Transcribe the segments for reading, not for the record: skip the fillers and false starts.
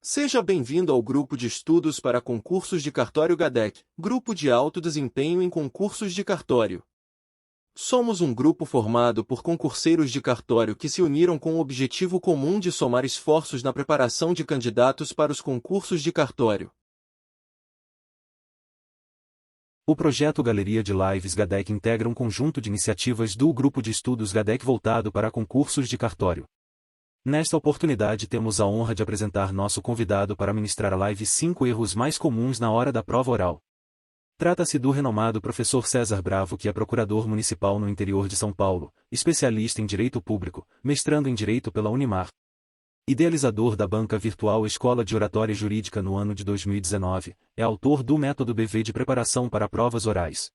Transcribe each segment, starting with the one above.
Seja bem-vindo ao Grupo de Estudos para Concursos de Cartório GADEC, Grupo de Alto Desempenho em Concursos de Cartório. Somos um grupo formado por concurseiros de cartório que se uniram com o objetivo comum de somar esforços na preparação de candidatos para os concursos de cartório. O projeto Galeria de Lives GADEC integra um conjunto de iniciativas do Grupo de Estudos GADEC voltado para concursos de cartório. Nesta oportunidade temos a honra de apresentar nosso convidado para ministrar a live 5 erros mais comuns na hora da prova oral. Trata-se do renomado professor César Bravo, que é procurador municipal no interior de São Paulo, especialista em Direito Público, mestrando em Direito pela Unimar. Idealizador da banca virtual Escola de Oratória Jurídica no ano de 2019, é autor do Método BV de Preparação para Provas Orais.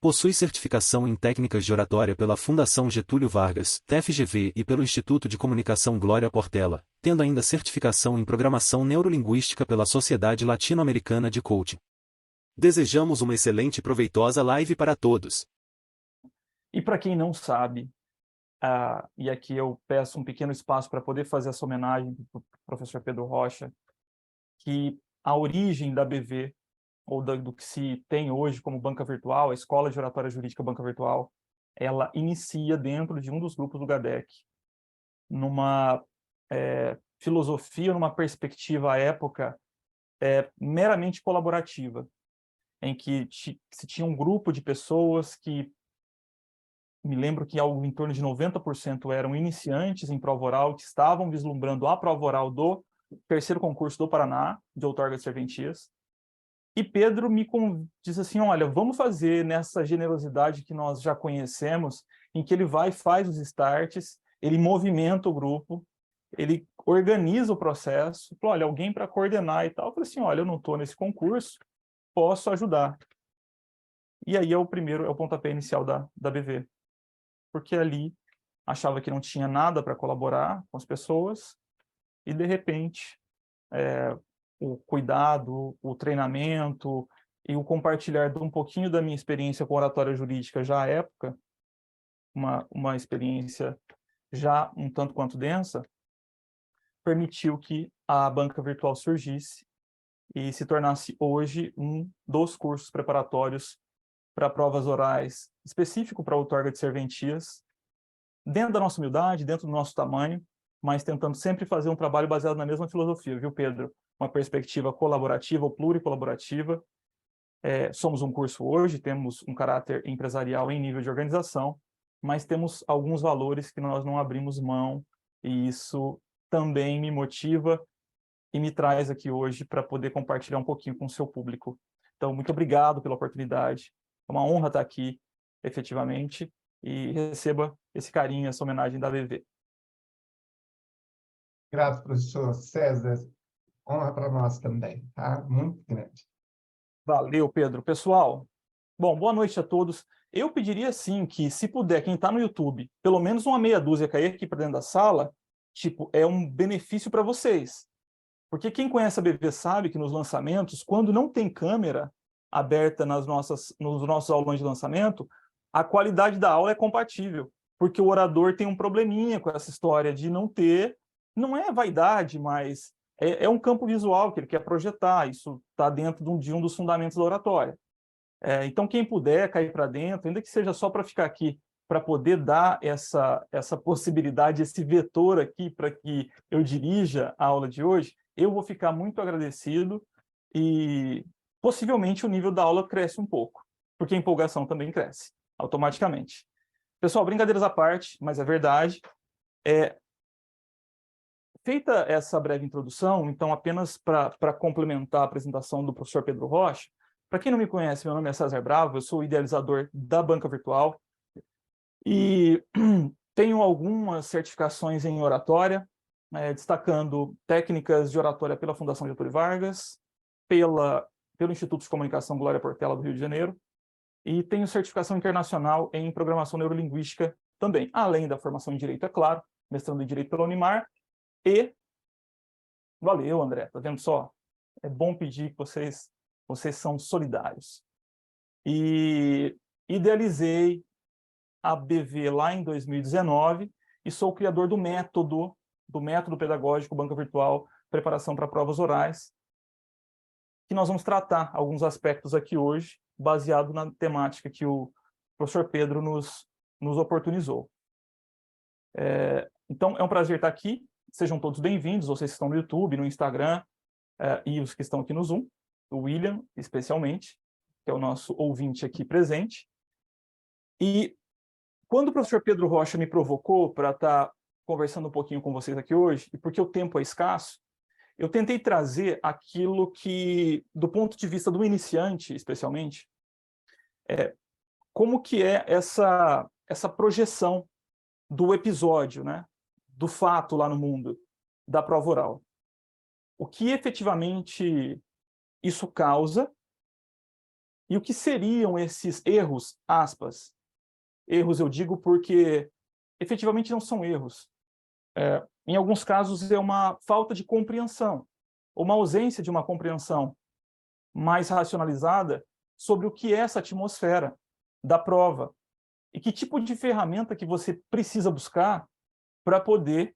Possui certificação em Técnicas de Oratória pela Fundação Getúlio Vargas, FGV, e pelo Instituto de Comunicação Glória Portela, tendo ainda certificação em Programação Neurolinguística pela Sociedade Latino-Americana de Coaching. Desejamos uma excelente e proveitosa live para todos. E para quem não sabe, e aqui eu peço um pequeno espaço para poder fazer essa homenagem para o professor Pedro Rocha, que a origem da BV, ou do que se tem hoje como banca virtual, a Escola de Oratória Jurídica Banca Virtual, ela inicia dentro de um dos grupos do GADEC, numa filosofia, numa perspectiva à época meramente colaborativa, em que se tinha um grupo de pessoas que, me lembro que algo em torno de 90% eram iniciantes em prova oral, que estavam vislumbrando a prova oral do terceiro concurso do Paraná, de outorga de serventias. E Pedro me disse assim, olha, vamos fazer nessa generosidade que nós já conhecemos, em que ele vai e faz os starts, ele movimenta o grupo, ele organiza o processo, falou, olha, alguém para coordenar e tal. Eu falei assim, olha, eu não estou nesse concurso, posso ajudar. E aí é o pontapé inicial da BV. Porque ali achava que não tinha nada para colaborar com as pessoas, e de repente o cuidado, o treinamento e o compartilhar de um pouquinho da minha experiência com oratória jurídica já à época, uma experiência já um tanto quanto densa, permitiu que a banca virtual surgisse e se tornasse hoje um dos cursos preparatórios para provas orais, específico para a outorga de serventias, dentro da nossa humildade, dentro do nosso tamanho, mas tentando sempre fazer um trabalho baseado na mesma filosofia, viu, Pedro? Uma perspectiva colaborativa ou pluricolaborativa. Somos um curso hoje, temos um caráter empresarial em nível de organização, mas temos alguns valores que nós não abrimos mão, e isso também me motiva e me traz aqui hoje para poder compartilhar um pouquinho com o seu público. Então, muito obrigado pela oportunidade. É uma honra estar aqui, efetivamente, e receba esse carinho, essa homenagem da BV. Grato, professor César. Honra para nós também, tá? Muito grande. Valeu, Pedro. Pessoal, bom, boa noite a todos. Eu pediria, sim, que, se puder, quem está no YouTube, pelo menos uma meia dúzia cair aqui para dentro da sala, é um benefício para vocês. Porque quem conhece a BV sabe que nos lançamentos, quando não tem câmera aberta nos nossos aulões de lançamento, a qualidade da aula é compatível, porque o orador tem um probleminha com essa história de não ter, não é vaidade, mas é um campo visual que ele quer projetar, isso está dentro de um dos fundamentos da oratória. Então, quem puder cair para dentro, ainda que seja só para ficar aqui, para poder dar essa possibilidade, esse vetor aqui para que eu dirija a aula de hoje, eu vou ficar muito agradecido e possivelmente o nível da aula cresce um pouco, porque a empolgação também cresce automaticamente. Pessoal, brincadeiras à parte, mas é verdade. Feita essa breve introdução, então apenas para complementar a apresentação do professor Pedro Rocha, para quem não me conhece, meu nome é César Bravo, eu sou o idealizador da banca virtual e tenho algumas certificações em oratória, destacando técnicas de oratória pela Fundação Getúlio Vargas, pelo Instituto de Comunicação Glória Portela do Rio de Janeiro, e tenho certificação internacional em programação neurolinguística também, além da formação em Direito, é claro, mestrando em Direito pela Unimar, e valeu, André, tá vendo só? É bom pedir que vocês são solidários. E idealizei a BV lá em 2019 e sou o criador do método pedagógico Banca Virtual preparação para provas orais, que nós vamos tratar alguns aspectos aqui hoje, baseado na temática que o professor Pedro nos oportunizou. Então, é um prazer estar aqui. Sejam todos bem-vindos, vocês que estão no YouTube, no Instagram, e os que estão aqui no Zoom, o William, especialmente, que é o nosso ouvinte aqui presente. E quando o professor Pedro Rocha me provocou para estar conversando um pouquinho com vocês aqui hoje, e porque o tempo é escasso, eu tentei trazer aquilo que, do ponto de vista do iniciante, especialmente, como que é essa projeção do episódio, né, do fato lá no mundo, da prova oral. O que efetivamente isso causa e o que seriam esses erros, aspas. Erros eu digo porque efetivamente não são erros. Em alguns casos é uma falta de compreensão, ou uma ausência de uma compreensão mais racionalizada sobre o que é essa atmosfera da prova e que tipo de ferramenta que você precisa buscar para poder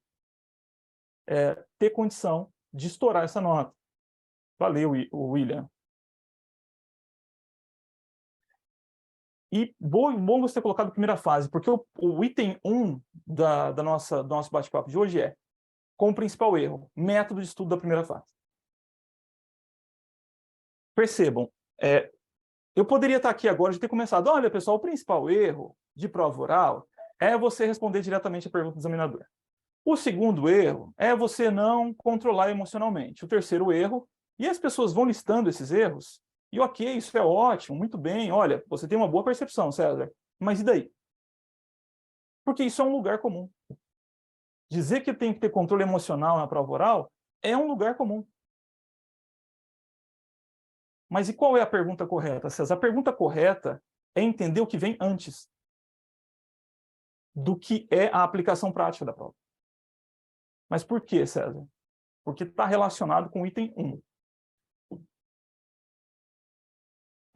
ter condição de estourar essa nota. Valeu, William. E bom você ter colocado a primeira fase, porque o item 1 do nosso bate-papo de hoje é com o principal erro, método de estudo da primeira fase. Percebam, eu poderia estar aqui agora de ter começado, olha pessoal, o principal erro de prova oral é você responder diretamente a pergunta do examinador. O segundo erro é você não controlar emocionalmente. O terceiro erro, e as pessoas vão listando esses erros, e ok, isso é ótimo, muito bem, olha, você tem uma boa percepção, César, mas e daí? Porque isso é um lugar comum. Dizer que tem que ter controle emocional na prova oral é um lugar comum. Mas e qual é a pergunta correta, César? A pergunta correta é entender o que vem antes do que é a aplicação prática da prova. Mas por quê, César? Porque está relacionado com o item 1.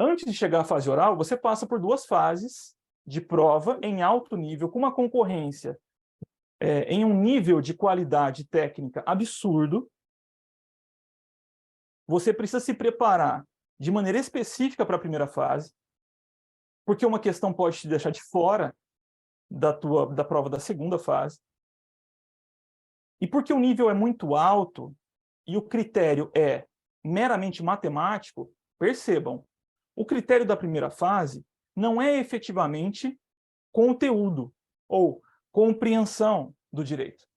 Antes de chegar à fase oral, você passa por 2 fases de prova em alto nível, com uma concorrência em um nível de qualidade técnica absurdo. Você precisa se preparar de maneira específica para a primeira fase, porque uma questão pode te deixar de fora da prova da segunda fase. E porque o nível é muito alto e o critério é meramente matemático, percebam, o critério da primeira fase não é efetivamente conteúdo ou compreensão do direito.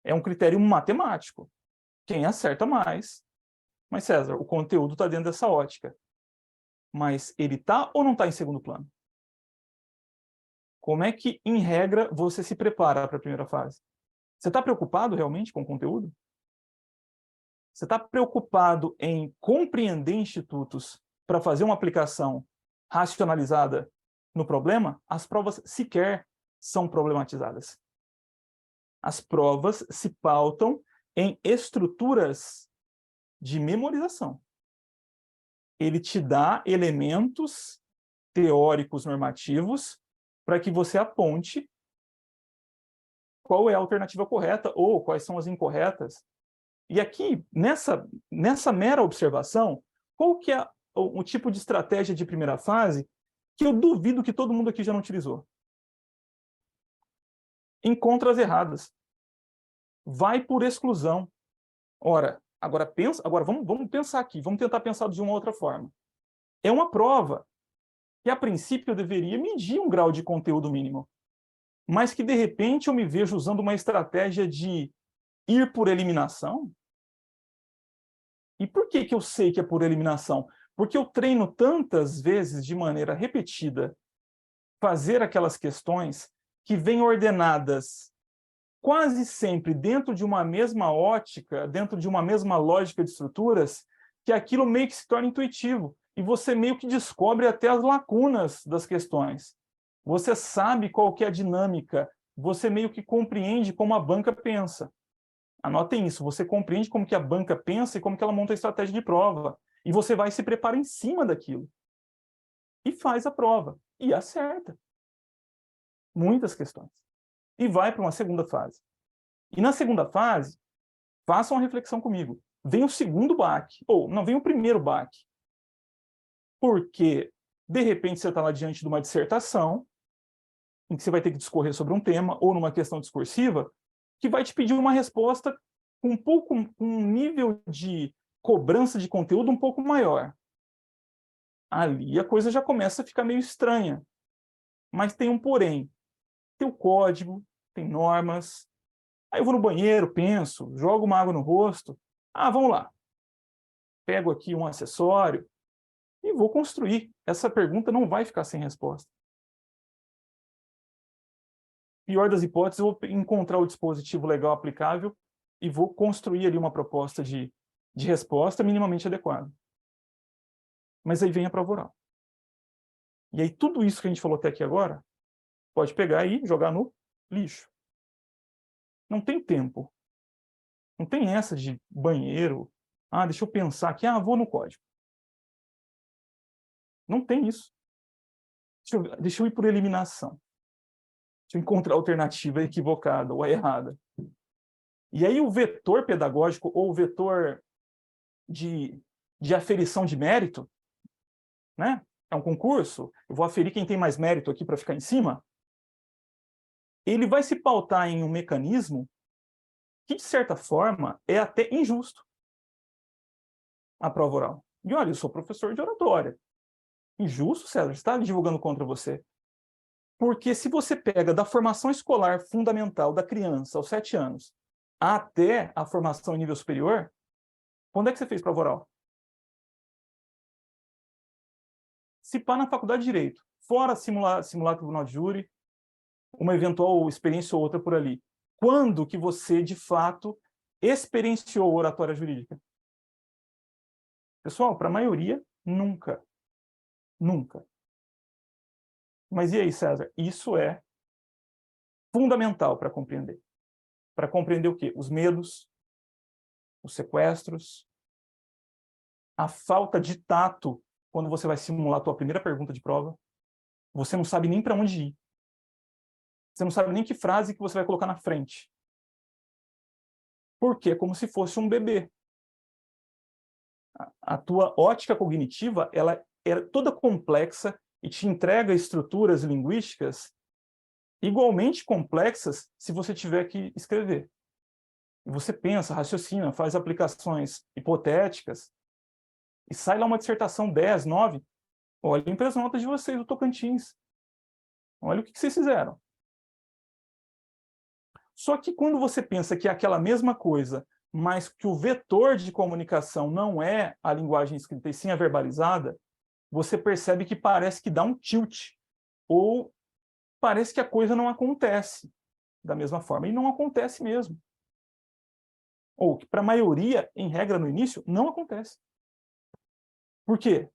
É um critério matemático. Quem acerta mais. Mas, César, o conteúdo está dentro dessa ótica. Mas ele está ou não está em segundo plano? Como é que, em regra, você se prepara para a primeira fase? Você está preocupado realmente com o conteúdo? Você está preocupado em compreender institutos para fazer uma aplicação racionalizada no problema? As provas sequer são problematizadas. As provas se pautam em estruturas de memorização. Ele te dá elementos teóricos normativos para que você aponte qual é a alternativa correta ou quais são as incorretas. E aqui, nessa mera observação, qual que é o tipo de estratégia de primeira fase que eu duvido que todo mundo aqui já não utilizou? Encontra as erradas. Vai por exclusão. Ora, agora vamos pensar aqui, vamos tentar pensar de uma outra forma. É uma prova que, a princípio, eu deveria medir um grau de conteúdo mínimo, mas que, de repente, eu me vejo usando uma estratégia de ir por eliminação. E por que eu sei que é por eliminação? Porque eu treino tantas vezes, de maneira repetida, fazer aquelas questões que vêm ordenadas quase sempre dentro de uma mesma ótica, dentro de uma mesma lógica de estruturas, que aquilo meio que se torna intuitivo. E você meio que descobre até as lacunas das questões. Você sabe qual que é a dinâmica, você meio que compreende como a banca pensa. Anotem isso, você compreende como que a banca pensa e como que ela monta a estratégia de prova. E você vai se preparar em cima daquilo. E faz a prova. E acerta. Muitas questões. E vai para uma segunda fase. E na segunda fase, Façam uma reflexão comigo. Vem o segundo baque, ou não, vem o primeiro baque. Porque, de repente, você está lá diante de uma dissertação, em que você vai ter que discorrer sobre um tema, ou numa questão discursiva, que vai te pedir uma resposta com um nível de cobrança de conteúdo um pouco maior. Ali a coisa já começa a ficar meio estranha. Mas tem um porém. Tem o código, tem normas. Aí eu vou no banheiro, penso, jogo uma água no rosto. Ah, vamos lá. Pego aqui um acessório e vou construir. Essa pergunta não vai ficar sem resposta. Pior das hipóteses, eu vou encontrar o dispositivo legal aplicável e vou construir ali uma proposta de resposta minimamente adequada. Mas aí vem a prova oral. E aí tudo isso que a gente falou até aqui agora, pode pegar e jogar no lixo. Não tem tempo. Não tem essa de banheiro. Ah, deixa eu pensar aqui. Ah, vou no código. Não tem isso. Deixa eu ir por eliminação. Deixa eu encontrar a alternativa equivocada ou a errada. E aí o vetor pedagógico ou o vetor de aferição de mérito, né? É um concurso, eu vou aferir quem tem mais mérito aqui para ficar em cima. Ele vai se pautar em um mecanismo que, de certa forma, é até injusto. A prova oral. E olha, eu sou professor de oratória. Injusto, César? Está divulgando contra você. Porque se você pega da formação escolar fundamental da criança aos 7 anos até a formação em nível superior, quando é que você fez prova oral? Se pá na faculdade de Direito, fora simular tribunal de júri, uma eventual experiência ou outra por ali. Quando que você, de fato, experienciou oratória jurídica? Pessoal, para a maioria, nunca. Nunca. Mas e aí, César? Isso é fundamental para compreender. Para compreender o quê? Os medos, os sequestros, a falta de tato quando você vai simular a tua primeira pergunta de prova. Você não sabe nem para onde ir. Você não sabe nem que frase que você vai colocar na frente. Porque é como se fosse um bebê. A tua ótica cognitiva, ela é toda complexa e te entrega estruturas linguísticas igualmente complexas se você tiver que escrever. E você pensa, raciocina, faz aplicações hipotéticas e sai lá uma dissertação 10, 9. Olhem para as notas de vocês do Tocantins. Olha o que vocês fizeram. Só que quando você pensa que é aquela mesma coisa, mas que o vetor de comunicação não é a linguagem escrita e sim a verbalizada, você percebe que parece que dá um tilt, ou parece que a coisa não acontece da mesma forma, e não acontece mesmo. Ou que para a maioria, em regra no início, não acontece. Por quê?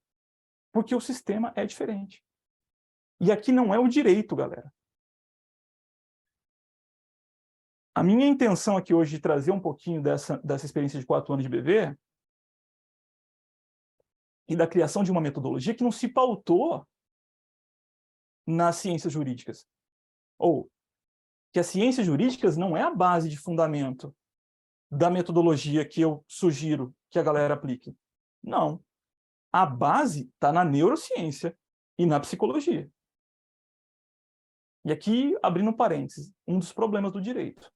Porque o sistema é diferente. E aqui não é o direito, galera. A minha intenção aqui hoje de trazer um pouquinho dessa experiência de 4 anos de BV e da criação de uma metodologia que não se pautou nas ciências jurídicas. Ou que as ciências jurídicas não é a base de fundamento da metodologia que eu sugiro que a galera aplique. Não. A base está na neurociência e na psicologia. E aqui, abrindo parênteses, um dos problemas do direito.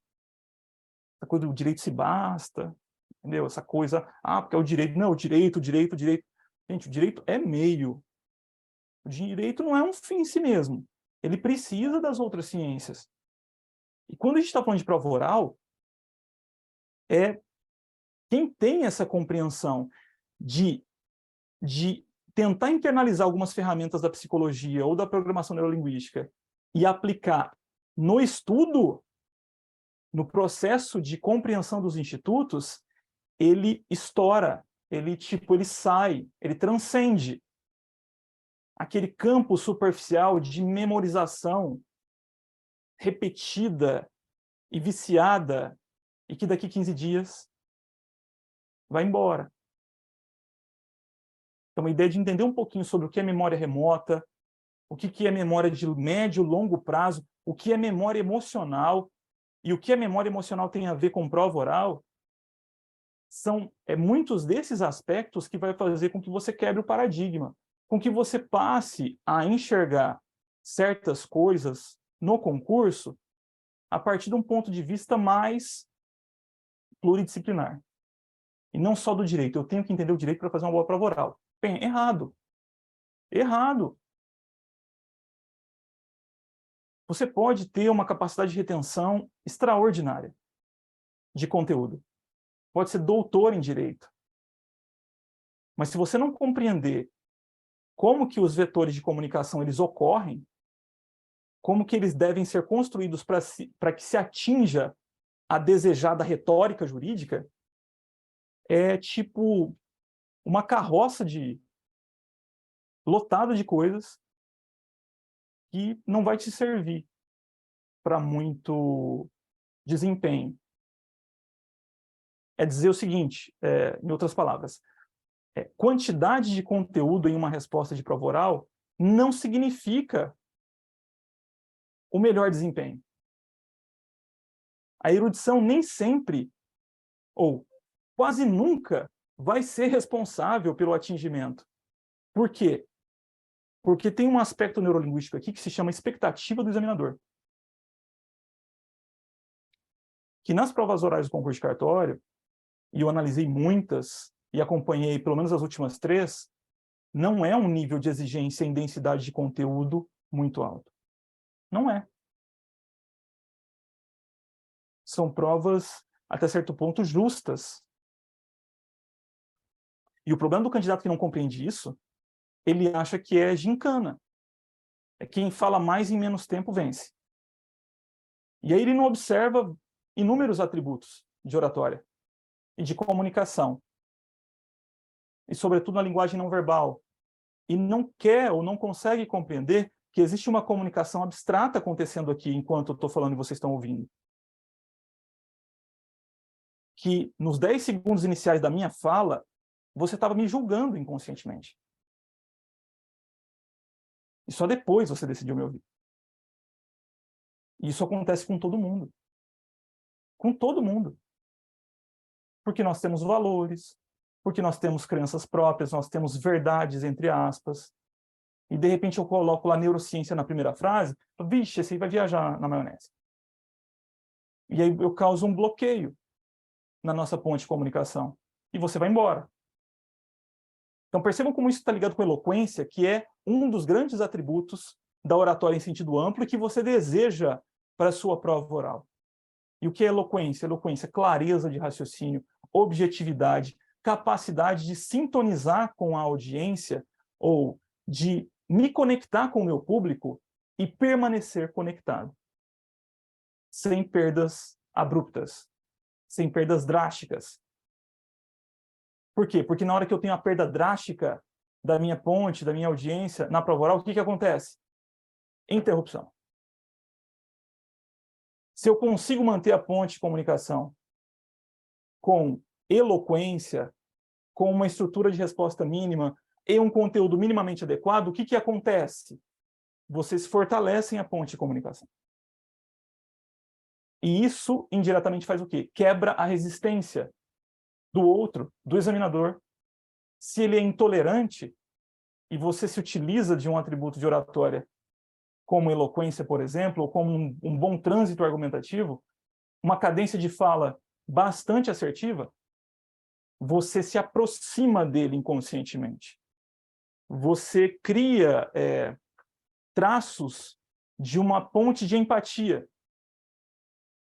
Essa coisa do direito se basta, entendeu? Essa coisa, porque é o direito. Não, o direito. Gente, o direito é meio. O direito não é um fim em si mesmo. Ele precisa das outras ciências. E quando a gente está falando de prova oral, quem tem essa compreensão de tentar internalizar algumas ferramentas da psicologia ou da programação neurolinguística e aplicar no estudo, no processo de compreensão dos institutos, ele estoura, ele sai, ele transcende aquele campo superficial de memorização repetida e viciada e que daqui 15 dias vai embora. Então, a ideia de entender um pouquinho sobre o que é memória remota, o que é memória de médio e longo prazo, o que é memória emocional, e o que a memória emocional tem a ver com prova oral, são muitos desses aspectos que vai fazer com que você quebre o paradigma, com que você passe a enxergar certas coisas no concurso a partir de um ponto de vista mais pluridisciplinar. E não só do direito. Eu tenho que entender o direito para fazer uma boa prova oral. Bem, errado. Errado. Você pode ter uma capacidade de retenção extraordinária de conteúdo. Pode ser doutor em direito. Mas se você não compreender como que os vetores de comunicação eles ocorrem, como que eles devem ser construídos para que se atinja a desejada retórica jurídica, é tipo uma carroça lotada de coisas que não vai te servir para muito desempenho. É dizer o seguinte, em outras palavras, quantidade de conteúdo em uma resposta de prova oral não significa o melhor desempenho. A erudição nem sempre, ou quase nunca, vai ser responsável pelo atingimento. Por quê? Porque tem um aspecto neurolinguístico aqui que se chama expectativa do examinador. Que nas provas orais do concurso de cartório, e eu analisei muitas e acompanhei pelo menos as últimas 3, não é um nível de exigência em densidade de conteúdo muito alto. Não é. São provas, até certo ponto, justas. E o problema do candidato que não compreende isso, ele acha que é gincana. É quem fala mais em menos tempo vence. E aí ele não observa inúmeros atributos de oratória e de comunicação. E, sobretudo, na linguagem não verbal. E não quer ou não consegue compreender que existe uma comunicação abstrata acontecendo aqui enquanto eu estou falando e vocês estão ouvindo. Que nos 10 segundos iniciais da minha fala, você estava me julgando inconscientemente. E só depois você decidiu me ouvir. E isso acontece com todo mundo. Com todo mundo. Porque nós temos valores, porque nós temos crenças próprias, nós temos verdades, entre aspas. E, de repente, eu coloco lá neurociência na primeira frase, vixe, esse aí vai viajar na maionese. E aí eu causo um bloqueio na nossa ponte de comunicação. E você vai embora. Então, percebam como isso está ligado com a eloquência, que é um dos grandes atributos da oratória em sentido amplo e que você deseja para a sua prova oral. E o que é eloquência? Eloquência, clareza de raciocínio, objetividade, capacidade de sintonizar com a audiência ou de me conectar com o meu público e permanecer conectado. Sem perdas abruptas, sem perdas drásticas. Por quê? Porque na hora que eu tenho a perda drástica da minha ponte, da minha audiência, na prova oral, o que acontece? Interrupção. Se eu consigo manter a ponte de comunicação com eloquência, com uma estrutura de resposta mínima e um conteúdo minimamente adequado, o que acontece? Vocês fortalecem a ponte de comunicação. E isso, indiretamente, faz o quê? Quebra a resistência do outro, do examinador. Se ele é intolerante e você se utiliza de um atributo de oratória como eloquência, por exemplo, ou como um bom trânsito argumentativo, uma cadência de fala bastante assertiva, você se aproxima dele inconscientemente. Você cria traços de uma ponte de empatia.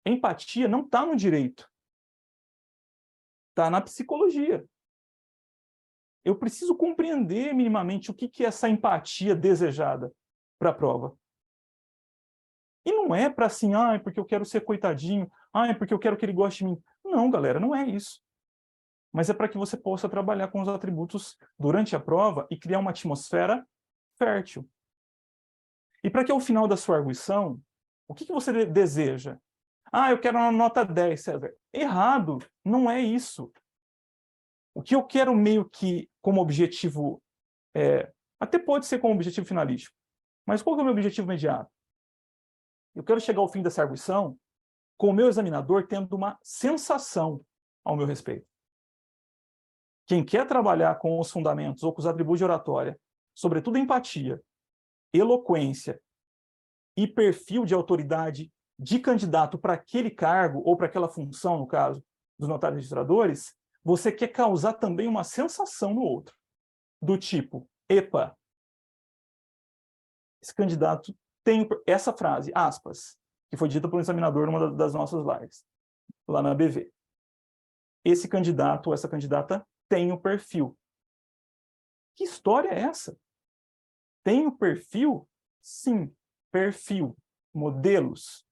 Empatia não está no direito. Está na psicologia. Eu preciso compreender minimamente o que é essa empatia desejada para a prova. E não é para assim, é porque eu quero ser coitadinho, é porque eu quero que ele goste de mim. Não, galera, não é isso. Mas é para que você possa trabalhar com os atributos durante a prova e criar uma atmosfera fértil. E para que ao final da sua arguição, o que você deseja? Eu quero uma nota 10, César. Errado, não é isso. O que eu quero meio que como objetivo, até pode ser como objetivo finalístico, mas qual que é o meu objetivo imediato? Eu quero chegar ao fim dessa arguição com o meu examinador tendo uma sensação ao meu respeito. Quem quer trabalhar com os fundamentos ou com os atributos de oratória, sobretudo empatia, eloquência e perfil de autoridade de candidato para aquele cargo ou para aquela função, no caso dos notários registradores, você quer causar também uma sensação no outro, do tipo, epa, esse candidato tem essa frase, aspas, que foi dita por um examinador numa das nossas lives, lá na BV. Esse candidato ou essa candidata tem o perfil. Que história é essa? Tem o perfil? Sim, perfil, modelos,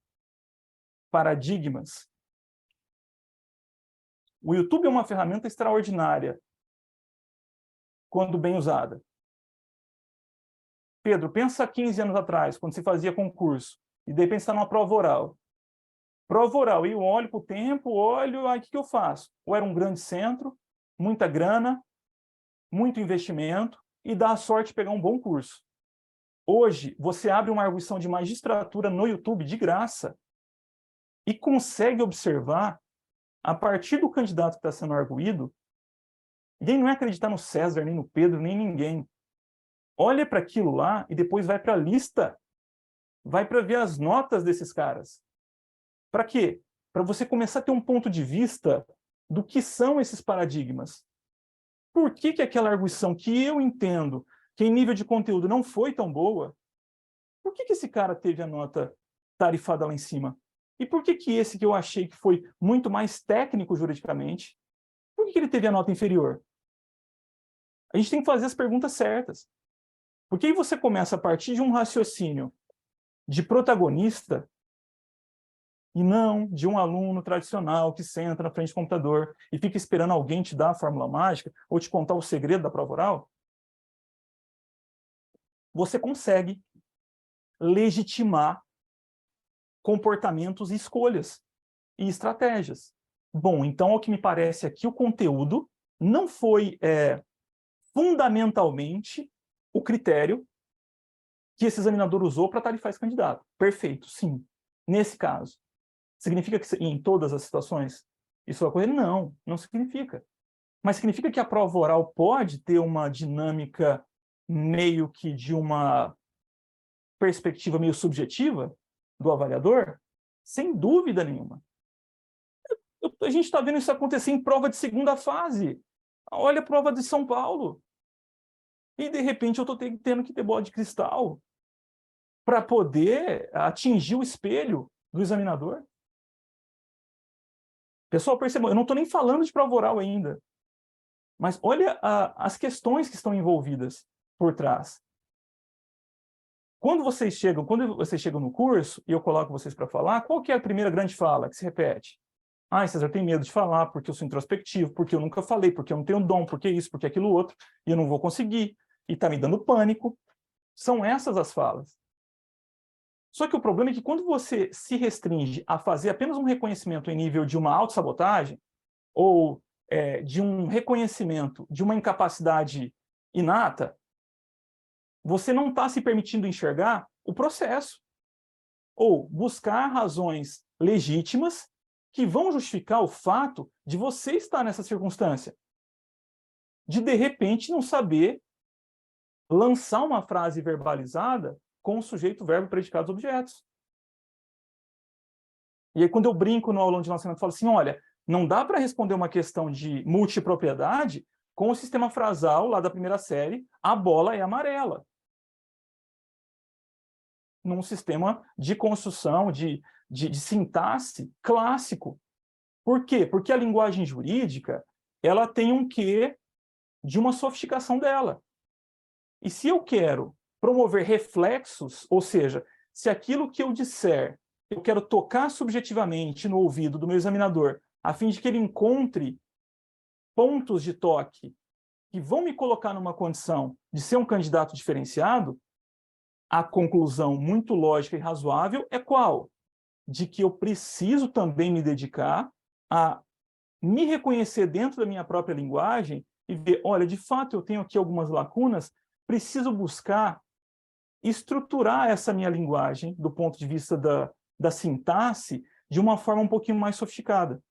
paradigmas. O YouTube é uma ferramenta extraordinária quando bem usada. Pedro, pensa 15 anos atrás, quando se fazia concurso, e de repente está numa prova oral. Prova oral, e eu olho para o tempo, olho, aí o que eu faço? Ou era um grande centro, muita grana, muito investimento, e dá a sorte de pegar um bom curso. Hoje, você abre uma arguição de magistratura no YouTube de graça e consegue observar, a partir do candidato que está sendo arguído, ninguém não é acreditar no César, nem no Pedro, nem ninguém. Olha para aquilo lá e depois vai para a lista, vai para ver as notas desses caras. Para quê? Para você começar a ter um ponto de vista do que são esses paradigmas. Por que que aquela arguição que eu entendo que em nível de conteúdo não foi tão boa, por que que esse cara teve a nota tarifada lá em cima? E por que que esse que eu achei que foi muito mais técnico juridicamente, por que que ele teve a nota inferior? A gente tem que fazer as perguntas certas. Porque aí você começa a partir de um raciocínio de protagonista e não de um aluno tradicional que senta na frente do computador e fica esperando alguém te dar a fórmula mágica ou te contar o segredo da prova oral. Você consegue legitimar comportamentos e escolhas e estratégias. Bom, então, ao que me parece aqui, o conteúdo não foi fundamentalmente o critério que esse examinador usou para tarifar esse candidato. Perfeito, sim. Nesse caso. Significa que em todas as situações isso vai ocorrer? Não, não significa. Mas significa que a prova oral pode ter uma dinâmica meio que de uma perspectiva meio subjetiva do avaliador? Sem dúvida nenhuma. A gente está vendo isso acontecer em prova de segunda fase. Olha a prova de São Paulo. E, de repente, eu estou tendo que ter bola de cristal para poder atingir o espelho do examinador. Pessoal, percebam, eu não estou nem falando de prova oral ainda. Mas olha as questões que estão envolvidas por trás. Quando vocês chegam no curso, e eu coloco vocês para falar, qual que é a primeira grande fala que se repete? Ah, César, eu tenho medo de falar, porque eu sou introspectivo, porque eu nunca falei, porque eu não tenho dom, porque isso, porque aquilo outro, e eu não vou conseguir, e está me dando pânico. São essas as falas. Só que o problema é que quando você se restringe a fazer apenas um reconhecimento em nível de uma autossabotagem, ou de um reconhecimento de uma incapacidade inata, você não está se permitindo enxergar o processo, ou buscar razões legítimas que vão justificar o fato de você estar nessa circunstância, de repente não saber lançar uma frase verbalizada com o sujeito, verbo, predicados, objetos. E aí quando eu brinco no aulão de lançamento, eu falo assim, olha, não dá para responder uma questão de multipropriedade com o sistema frasal lá da primeira série, a bola é amarela. Num sistema de construção, de sintaxe clássico. Por quê? Porque a linguagem jurídica ela tem um quê de uma sofisticação dela. E se eu quero promover reflexos, ou seja, se aquilo que eu disser, eu quero tocar subjetivamente no ouvido do meu examinador, a fim de que ele encontre pontos de toque que vão me colocar numa condição de ser um candidato diferenciado, a conclusão muito lógica e razoável é qual? De que eu preciso também me dedicar a me reconhecer dentro da minha própria linguagem e ver, olha, de fato eu tenho aqui algumas lacunas, preciso buscar estruturar essa minha linguagem do ponto de vista da sintaxe de uma forma um pouquinho mais sofisticada.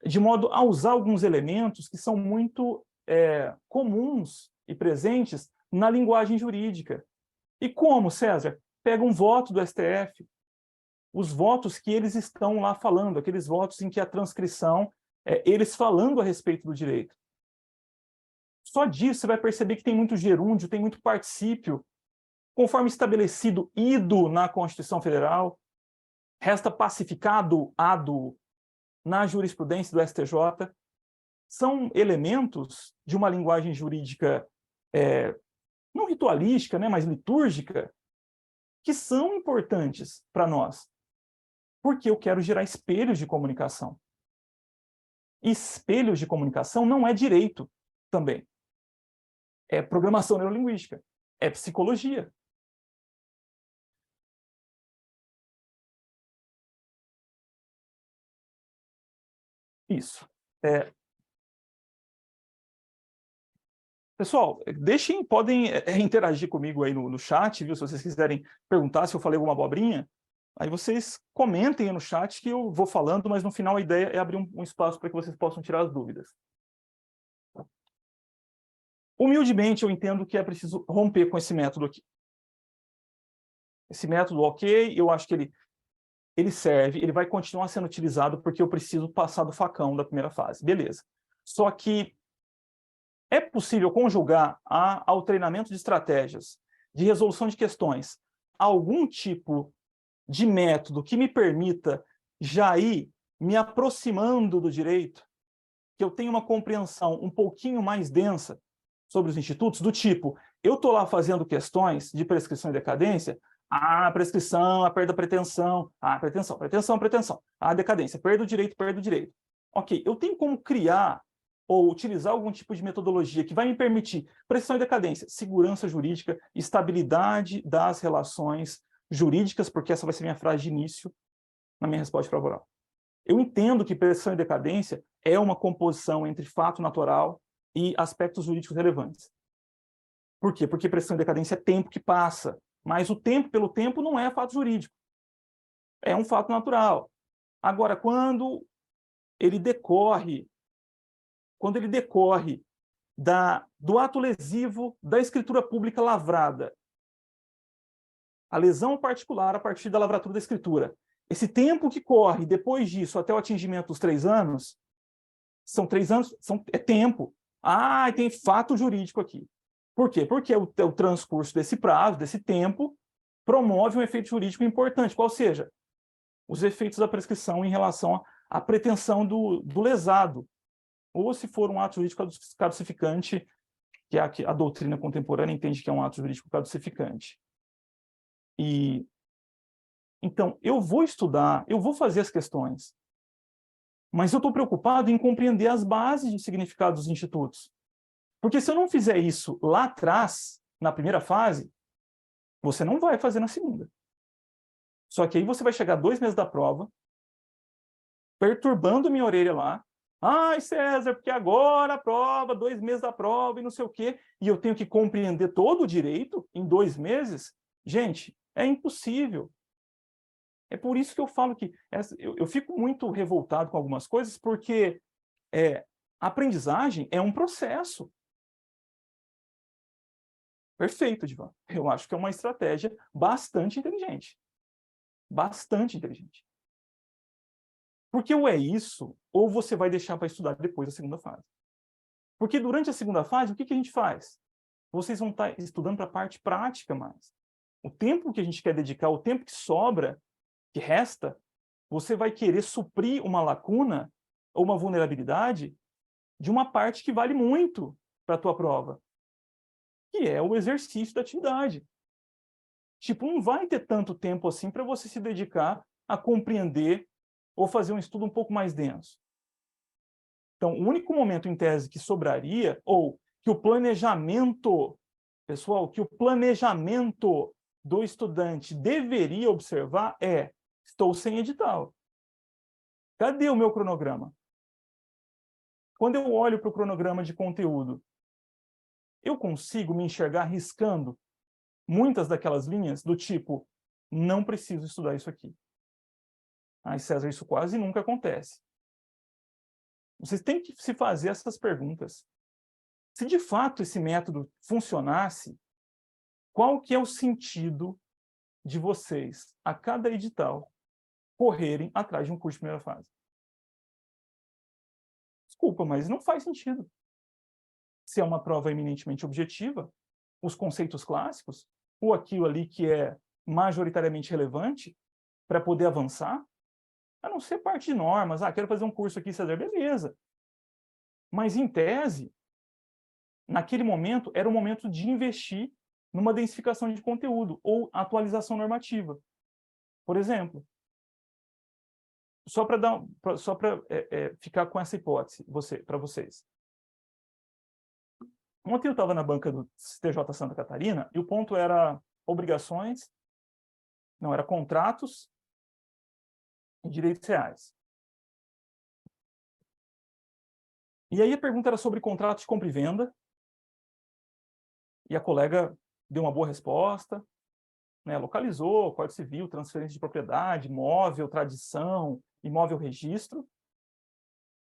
de modo a usar alguns elementos que são muito comuns e presentes na linguagem jurídica. E como, César? Pega um voto do STF, os votos que eles estão lá falando, aqueles votos em que a transcrição é eles falando a respeito do direito. Só disso você vai perceber que tem muito gerúndio, tem muito particípio, conforme estabelecido ido na Constituição Federal, resta pacificado ado na jurisprudência do STJ. São elementos de uma linguagem jurídica não ritualística, né, mas litúrgica, que são importantes para nós, porque eu quero gerar espelhos de comunicação. Espelhos de comunicação não é direito também. É programação neurolinguística, é psicologia. Isso. Pessoal, podem interagir comigo aí no chat, viu? Se vocês quiserem perguntar se eu falei alguma abobrinha, aí vocês comentem aí no chat que eu vou falando, mas no final a ideia é abrir um espaço para que vocês possam tirar as dúvidas. Humildemente, eu entendo que é preciso romper com esse método aqui. Esse método, ok, eu acho que ele serve, ele vai continuar sendo utilizado porque eu preciso passar do facão da primeira fase. Beleza. Só que é possível conjugar ao treinamento de estratégias de resolução de questões algum tipo de método que me permita já ir me aproximando do direito, que eu tenha uma compreensão um pouquinho mais densa sobre os institutos, do tipo, eu estou lá fazendo questões de prescrição e decadência, prescrição, a perda da pretensão, pretensão, a decadência, perda do direito. Ok, eu tenho como criar ou utilizar algum tipo de metodologia que vai me permitir prescrição e decadência, segurança jurídica, estabilidade das relações jurídicas, porque essa vai ser minha frase de início na minha resposta para oral. Eu entendo que prescrição e decadência é uma composição entre fato natural e aspectos jurídicos relevantes. Por quê? Porque prescrição e decadência é tempo que passa, mas o tempo pelo tempo não é fato jurídico. É um fato natural. Agora, quando ele decorre do ato lesivo da escritura pública lavrada, a lesão particular a partir da lavratura da escritura, esse tempo que corre depois disso até o atingimento dos 3 anos, são 3 anos, é tempo. Tem fato jurídico aqui. Por quê? Porque o transcurso desse prazo, desse tempo, promove um efeito jurídico importante, qual seja, os efeitos da prescrição em relação à pretensão do lesado, ou se for um ato jurídico caducificante, que a doutrina contemporânea entende que é um ato jurídico caducificante. Então, eu vou estudar, eu vou fazer as questões, mas eu estou preocupado em compreender as bases de significado dos institutos. Porque se eu não fizer isso lá atrás, na primeira fase, você não vai fazer na segunda. Só que aí você vai chegar 2 meses da prova, perturbando minha orelha lá. César, porque agora a prova, 2 meses da prova e não sei o quê, e eu tenho que compreender todo o direito em 2 meses? Gente, é impossível. É por isso que eu falo que eu fico muito revoltado com algumas coisas, porque a aprendizagem é um processo. Perfeito, Divan. Eu acho que é uma estratégia bastante inteligente. Bastante inteligente. Porque ou é isso, ou você vai deixar para estudar depois da segunda fase. Porque durante a segunda fase, o que a gente faz? Vocês vão estar estudando para a parte prática mais. O tempo que a gente quer dedicar, o tempo que sobra, que resta, você vai querer suprir uma lacuna ou uma vulnerabilidade de uma parte que vale muito para a tua prova, que é o exercício da atividade. Tipo, não vai ter tanto tempo assim para você se dedicar a compreender ou fazer um estudo um pouco mais denso. Então, o único momento em tese que sobraria, ou que o planejamento, pessoal, que o planejamento do estudante deveria observar é: estou sem edital. Cadê o meu cronograma? Quando eu olho para o cronograma de conteúdo, eu consigo me enxergar riscando muitas daquelas linhas do tipo, não preciso estudar isso aqui. César, isso quase nunca acontece. Vocês têm que se fazer essas perguntas. Se de fato esse método funcionasse, qual que é o sentido de vocês, a cada edital, correrem atrás de um curso de primeira fase? Desculpa, mas não faz sentido. Se é uma prova eminentemente objetiva, os conceitos clássicos, ou aquilo ali que é majoritariamente relevante para poder avançar, a não ser parte de normas. Quero fazer um curso aqui, César, beleza. Mas, em tese, naquele momento, era o momento de investir numa densificação de conteúdo ou atualização normativa. Por exemplo, só para ficar com essa hipótese para vocês. Ontem eu estava na banca do TJ Santa Catarina e o ponto era obrigações, não, era contratos e direitos reais. E aí a pergunta era sobre contratos de compra e venda, e a colega deu uma boa resposta, né, localizou, Código Civil, transferência de propriedade, imóvel, tradição, imóvel registro,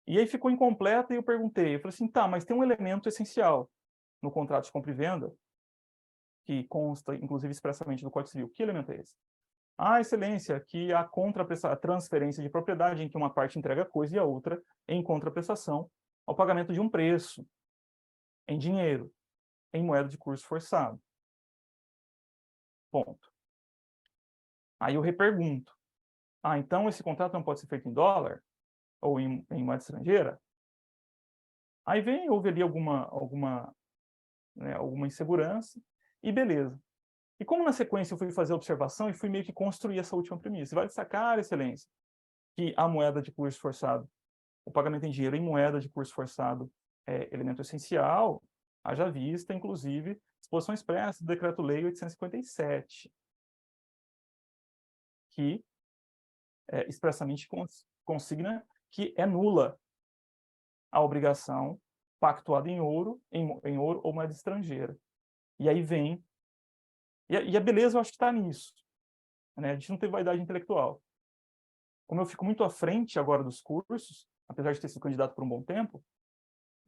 e aí ficou incompleta e eu perguntei, eu falei assim, tá, mas tem um elemento essencial no contrato de compra e venda, que consta, inclusive, expressamente do Código Civil. Que elemento é esse? Excelência, que a transferência de propriedade, em que uma parte entrega coisa e a outra em contraprestação ao pagamento de um preço, em dinheiro, em moeda de curso forçado. Ponto. Aí eu repergunto. Então esse contrato não pode ser feito em dólar? Ou em moeda estrangeira? Aí houve ali alguma insegurança, e beleza. E como na sequência eu fui fazer a observação e fui meio que construir essa última premissa, vai destacar, excelência, que a moeda de curso forçado, o pagamento em dinheiro em moeda de curso forçado é elemento essencial, haja vista, inclusive, disposição expressa do Decreto-Lei 857, que expressamente consigna que é nula a obrigação pactuada em ouro ou moeda estrangeira. E aí vem... E a beleza eu acho que está nisso. Né? A gente não tem vaidade intelectual. Como eu fico muito à frente agora dos cursos, apesar de ter sido candidato por um bom tempo,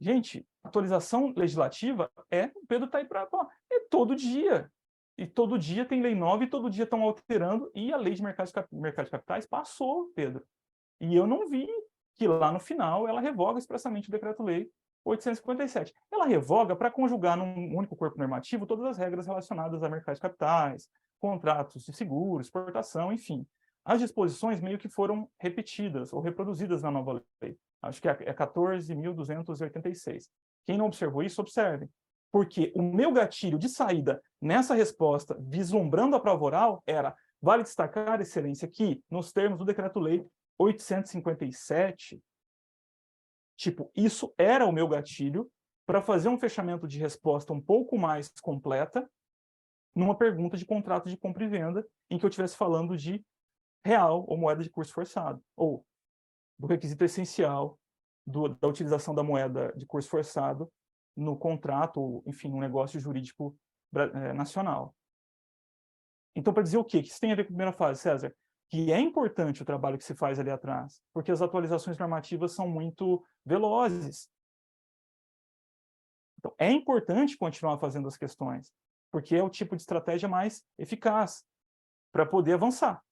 gente, atualização legislativa o Pedro está aí para... É todo dia. E todo dia tem lei nova e todo dia estão alterando. E a lei de mercado de capitais passou, Pedro. E eu não vi que lá no final ela revoga expressamente o Decreto-Lei 857. Ela revoga para conjugar num único corpo normativo todas as regras relacionadas a mercado de capitais, contratos de seguro, exportação, enfim. As disposições meio que foram repetidas ou reproduzidas na nova lei. Acho que é 14.286. Quem não observou isso, observe. Porque o meu gatilho de saída nessa resposta, vislumbrando a prova oral, era: vale destacar, excelência, que, nos termos do Decreto-Lei 857, isso era o meu gatilho para fazer um fechamento de resposta um pouco mais completa numa pergunta de contrato de compra e venda, em que eu estivesse falando de real ou moeda de curso forçado, ou do requisito essencial da utilização da moeda de curso forçado no contrato, ou, enfim, um negócio jurídico nacional. Então, para dizer o quê? Que isso tem a ver com a primeira fase, César? Que é importante o trabalho que se faz ali atrás, porque as atualizações normativas são muito velozes. Então, é importante continuar fazendo as questões, porque é o tipo de estratégia mais eficaz para poder avançar.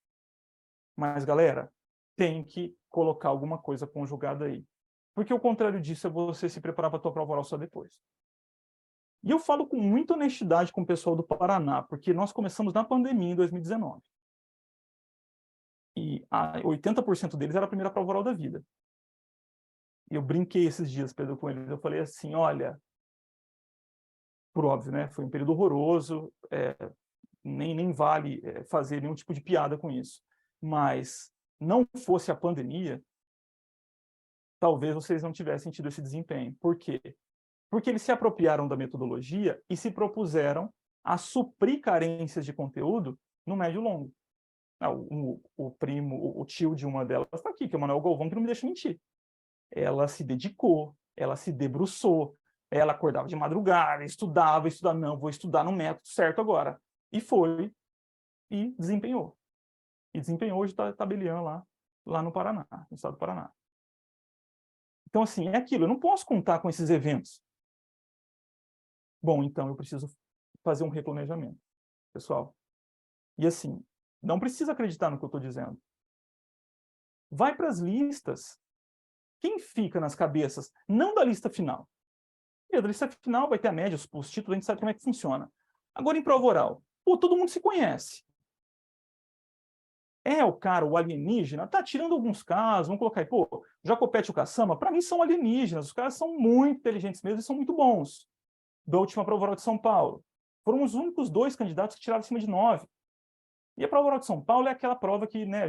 Mas, galera, tem que colocar alguma coisa conjugada aí. Porque o contrário disso é você se preparar para a tua prova oral só depois. E eu falo com muita honestidade com o pessoal do Paraná, porque nós começamos na pandemia em 2019. E 80% deles era a primeira prova oral da vida. E eu brinquei esses dias, Pedro, com eles. Eu falei assim, olha, por óbvio, né? Foi um período horroroso, nem vale fazer nenhum tipo de piada com isso. Mas não fosse a pandemia, talvez vocês não tivessem tido esse desempenho. Por quê? Porque eles se apropriaram da metodologia e se propuseram a suprir carências de conteúdo no médio e longo. O tio de uma delas está aqui, que é o Manuel Galvão, que não me deixa mentir. Ela se dedicou, ela se debruçou, ela acordava de madrugada, estudava, não, vou estudar no método certo agora. E foi, e desempenhou. E desempenhou, hoje está tabeliando lá no Paraná, no estado do Paraná. Então, assim, é aquilo, eu não posso contar com esses eventos. Bom, então eu preciso fazer um replanejamento, pessoal. E assim, não precisa acreditar no que eu estou dizendo. Vai para as listas. Quem fica nas cabeças, não da lista final. E da lista final vai ter a média, os títulos, a gente sabe como é que funciona. Agora, em prova oral, pô, todo mundo se conhece. É o cara, o alienígena, tá tirando alguns casos, vamos colocar aí, pô, Jacopete e o Caçamba, para mim são alienígenas, os caras são muito inteligentes mesmo e são muito bons. Da última prova oral de São Paulo. Foram os únicos 2 candidatos que tiraram acima de 9. E a prova oral de São Paulo é aquela prova que, né,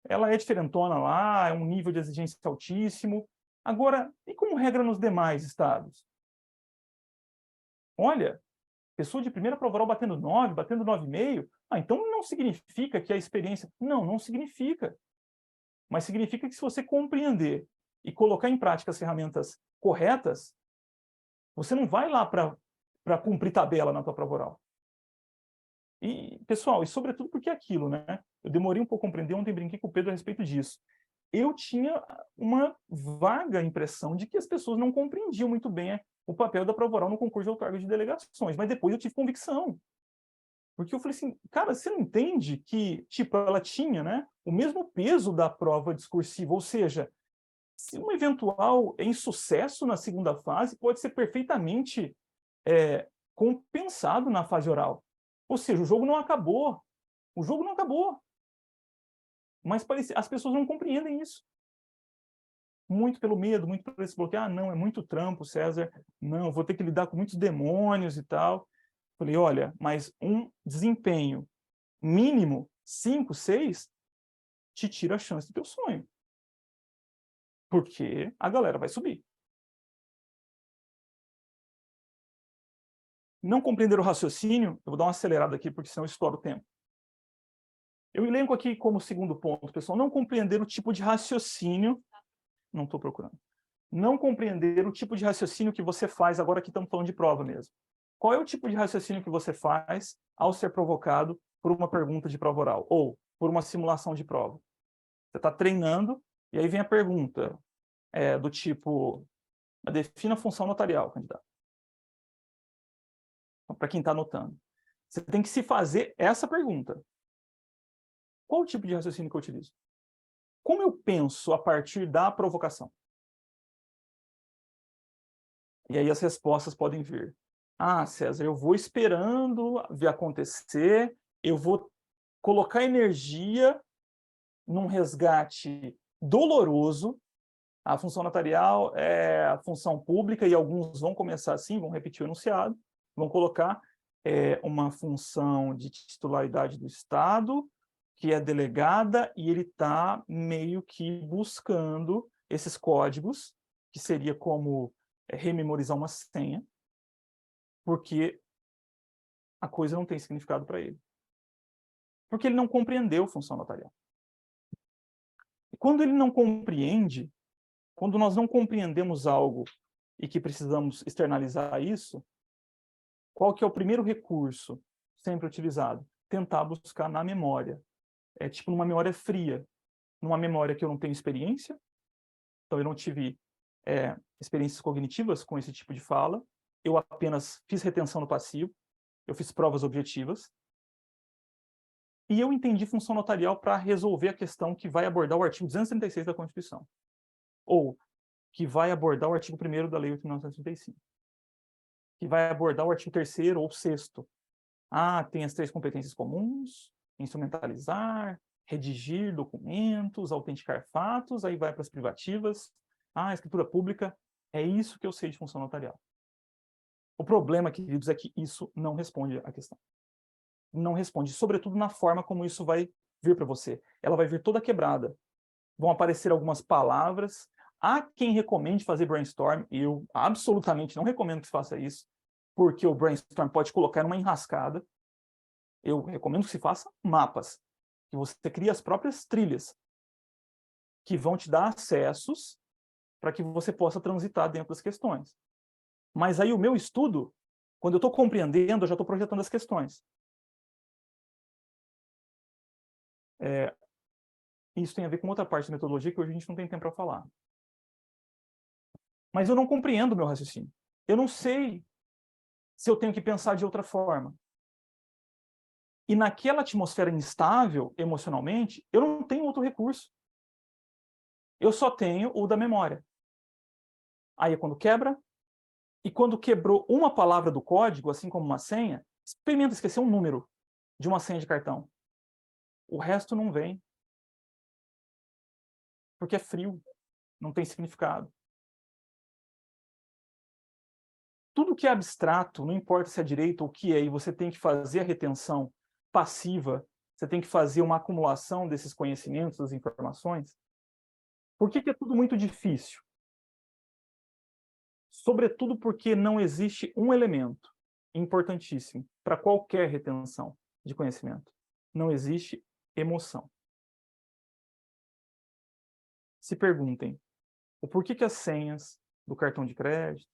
ela é diferentona lá, é um nível de exigência altíssimo. Agora, e como regra nos demais estados? Olha, pessoa de primeira prova oral batendo 9, batendo 9,5, então não significa que a experiência... Não, não significa. Mas significa que se você compreender e colocar em prática as ferramentas corretas, você não vai lá para cumprir tabela na tua prova oral. E, pessoal, e sobretudo porque é aquilo, né? Eu demorei um pouco a compreender, ontem brinquei com o Pedro a respeito disso. Eu tinha uma vaga impressão de que as pessoas não compreendiam muito bem o papel da prova oral no concurso de outorga de delegações, mas depois eu tive convicção. Porque eu falei assim, cara, você não entende que, tipo, ela tinha, né, o mesmo peso da prova discursiva, ou seja, se um eventual insucesso na segunda fase pode ser perfeitamente compensado na fase oral. Ou seja, o jogo não acabou. O jogo não acabou. Mas as pessoas não compreendem isso. Muito pelo medo, muito por esse bloqueio. Ah, não, é muito trampo, César. Não, vou ter que lidar com muitos demônios e tal. Falei, olha, mas um desempenho mínimo, 5, 6, te tira a chance do teu sonho. Porque a galera vai subir. Não compreender o raciocínio, eu vou dar uma acelerada aqui, porque senão eu estouro o tempo. Eu elenco aqui como segundo ponto, pessoal, não compreender o tipo de raciocínio, não estou procurando, não compreender o tipo de raciocínio que você faz, agora que estamos falando de prova mesmo. Qual é o tipo de raciocínio que você faz ao ser provocado por uma pergunta de prova oral, ou por uma simulação de prova? Você está treinando, e aí vem a pergunta do tipo, defina a função notarial, candidato. Então, para quem está anotando. Você tem que se fazer essa pergunta. Qual o tipo de raciocínio que eu utilizo? Como eu penso a partir da provocação? E aí as respostas podem vir. Ah, César, eu vou esperando ver acontecer, eu vou colocar energia num resgate doloroso. A função notarial é a função pública, e alguns vão começar assim, vão repetir o enunciado, vão colocar uma função de titularidade do Estado, que é delegada, e ele está meio que buscando esses códigos, que seria como rememorizar uma senha, porque a coisa não tem significado para ele. Porque ele não compreendeu função notarial. E quando ele não compreende, quando nós não compreendemos algo e que precisamos externalizar isso, qual que é o primeiro recurso sempre utilizado? Tentar buscar na memória. É tipo numa memória fria, numa memória que eu não tenho experiência, então eu não tive experiências cognitivas com esse tipo de fala, eu apenas fiz retenção no passivo, eu fiz provas objetivas, e eu entendi função notarial para resolver a questão que vai abordar o artigo 236 da Constituição, ou que vai abordar o artigo 1º da Lei 8.935, que vai abordar o artigo 3º ou 6º. Ah, tem as 3 competências comuns, instrumentalizar, redigir documentos, autenticar fatos, aí vai para as privativas. Ah, escritura pública, é isso que eu sei de função notarial. O problema, queridos, é que isso não responde à questão. Não responde, sobretudo na forma como isso vai vir para você. Ela vai vir toda quebrada. Vão aparecer algumas palavras. Há quem recomende fazer brainstorm, e eu absolutamente não recomendo que se faça isso, porque o brainstorm pode colocar numa enrascada. Eu recomendo que se faça mapas, que você crie as próprias trilhas, que vão te dar acessos para que você possa transitar dentro das questões. Mas aí o meu estudo, quando eu estou compreendendo, eu já estou projetando as questões. Isso tem a ver com outra parte da metodologia que hoje a gente não tem tempo para falar. Mas eu não compreendo o meu raciocínio. Eu não sei se eu tenho que pensar de outra forma. E naquela atmosfera instável emocionalmente, eu não tenho outro recurso. Eu só tenho o da memória. Aí é quando quebra, e quando quebrou uma palavra do código, assim como uma senha, experimenta esquecer um número de uma senha de cartão. O resto não vem. Porque é frio, não tem significado. Tudo que é abstrato, não importa se é direito ou o que é, e você tem que fazer a retenção passiva, você tem que fazer uma acumulação desses conhecimentos, das informações. Por que é tudo muito difícil? Sobretudo porque não existe um elemento importantíssimo para qualquer retenção de conhecimento. Não existe emoção. Se perguntem o porquê que as senhas do cartão de crédito,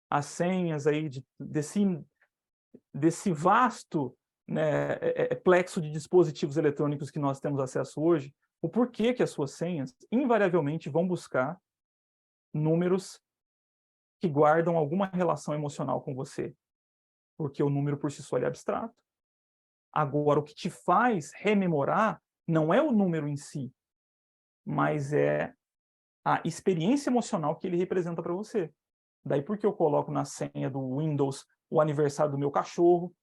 as senhas aí desse vasto, né, plexo de dispositivos eletrônicos que nós temos acesso hoje, o porquê que as suas senhas invariavelmente vão buscar números que guardam alguma relação emocional com você. Porque o número por si só é abstrato. Agora, o que te faz rememorar não é o número em si, mas é a experiência emocional que ele representa para você. Daí porque eu coloco na senha do Windows o aniversário do meu cachorro.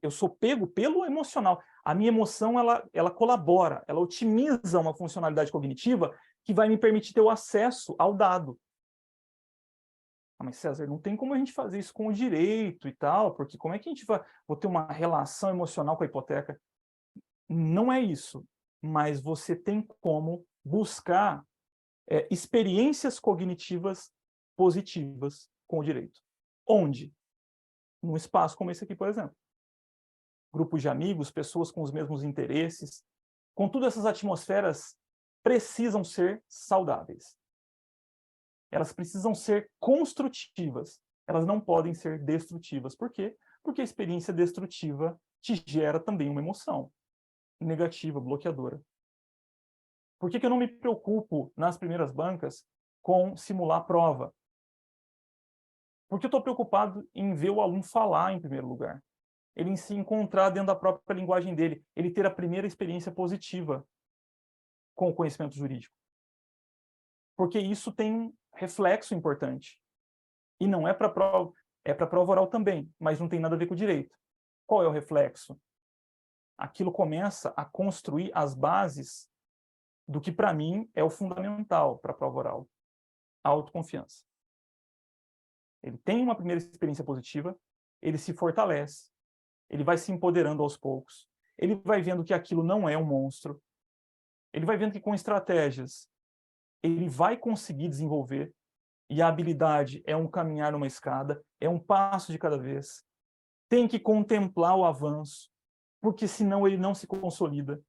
Eu sou pego pelo emocional. A minha emoção, ela colabora, ela otimiza uma funcionalidade cognitiva que vai me permitir ter o acesso ao dado. Ah, mas César, não tem como a gente fazer isso com o direito e tal, porque como é que a gente vai vou ter uma relação emocional com a hipoteca? Não é isso, mas você tem como buscar experiências cognitivas positivas com o direito. Onde? Num espaço como esse aqui, por exemplo. Grupos de amigos, pessoas com os mesmos interesses. Contudo, essas atmosferas precisam ser saudáveis. Elas precisam ser construtivas. Elas não podem ser destrutivas. Por quê? Porque a experiência destrutiva te gera também uma emoção negativa, bloqueadora. Por que eu não me preocupo, nas primeiras bancas, com simular prova? Porque eu estou preocupado em ver o aluno falar em primeiro lugar. Ele se encontrar dentro da própria linguagem dele. Ele ter a primeira experiência positiva com o conhecimento jurídico. Porque isso tem um reflexo importante. E não é para prova, é para prova oral também, mas não tem nada a ver com o direito. Qual é o reflexo? Aquilo começa a construir as bases do que, para mim, é o fundamental para a prova oral. A autoconfiança. Ele tem uma primeira experiência positiva, ele se fortalece, ele vai se empoderando aos poucos, ele vai vendo que aquilo não é um monstro, ele vai vendo que com estratégias ele vai conseguir desenvolver, e a habilidade é um caminhar numa escada, é um passo de cada vez. Tem que contemplar o avanço, porque senão ele não se consolida.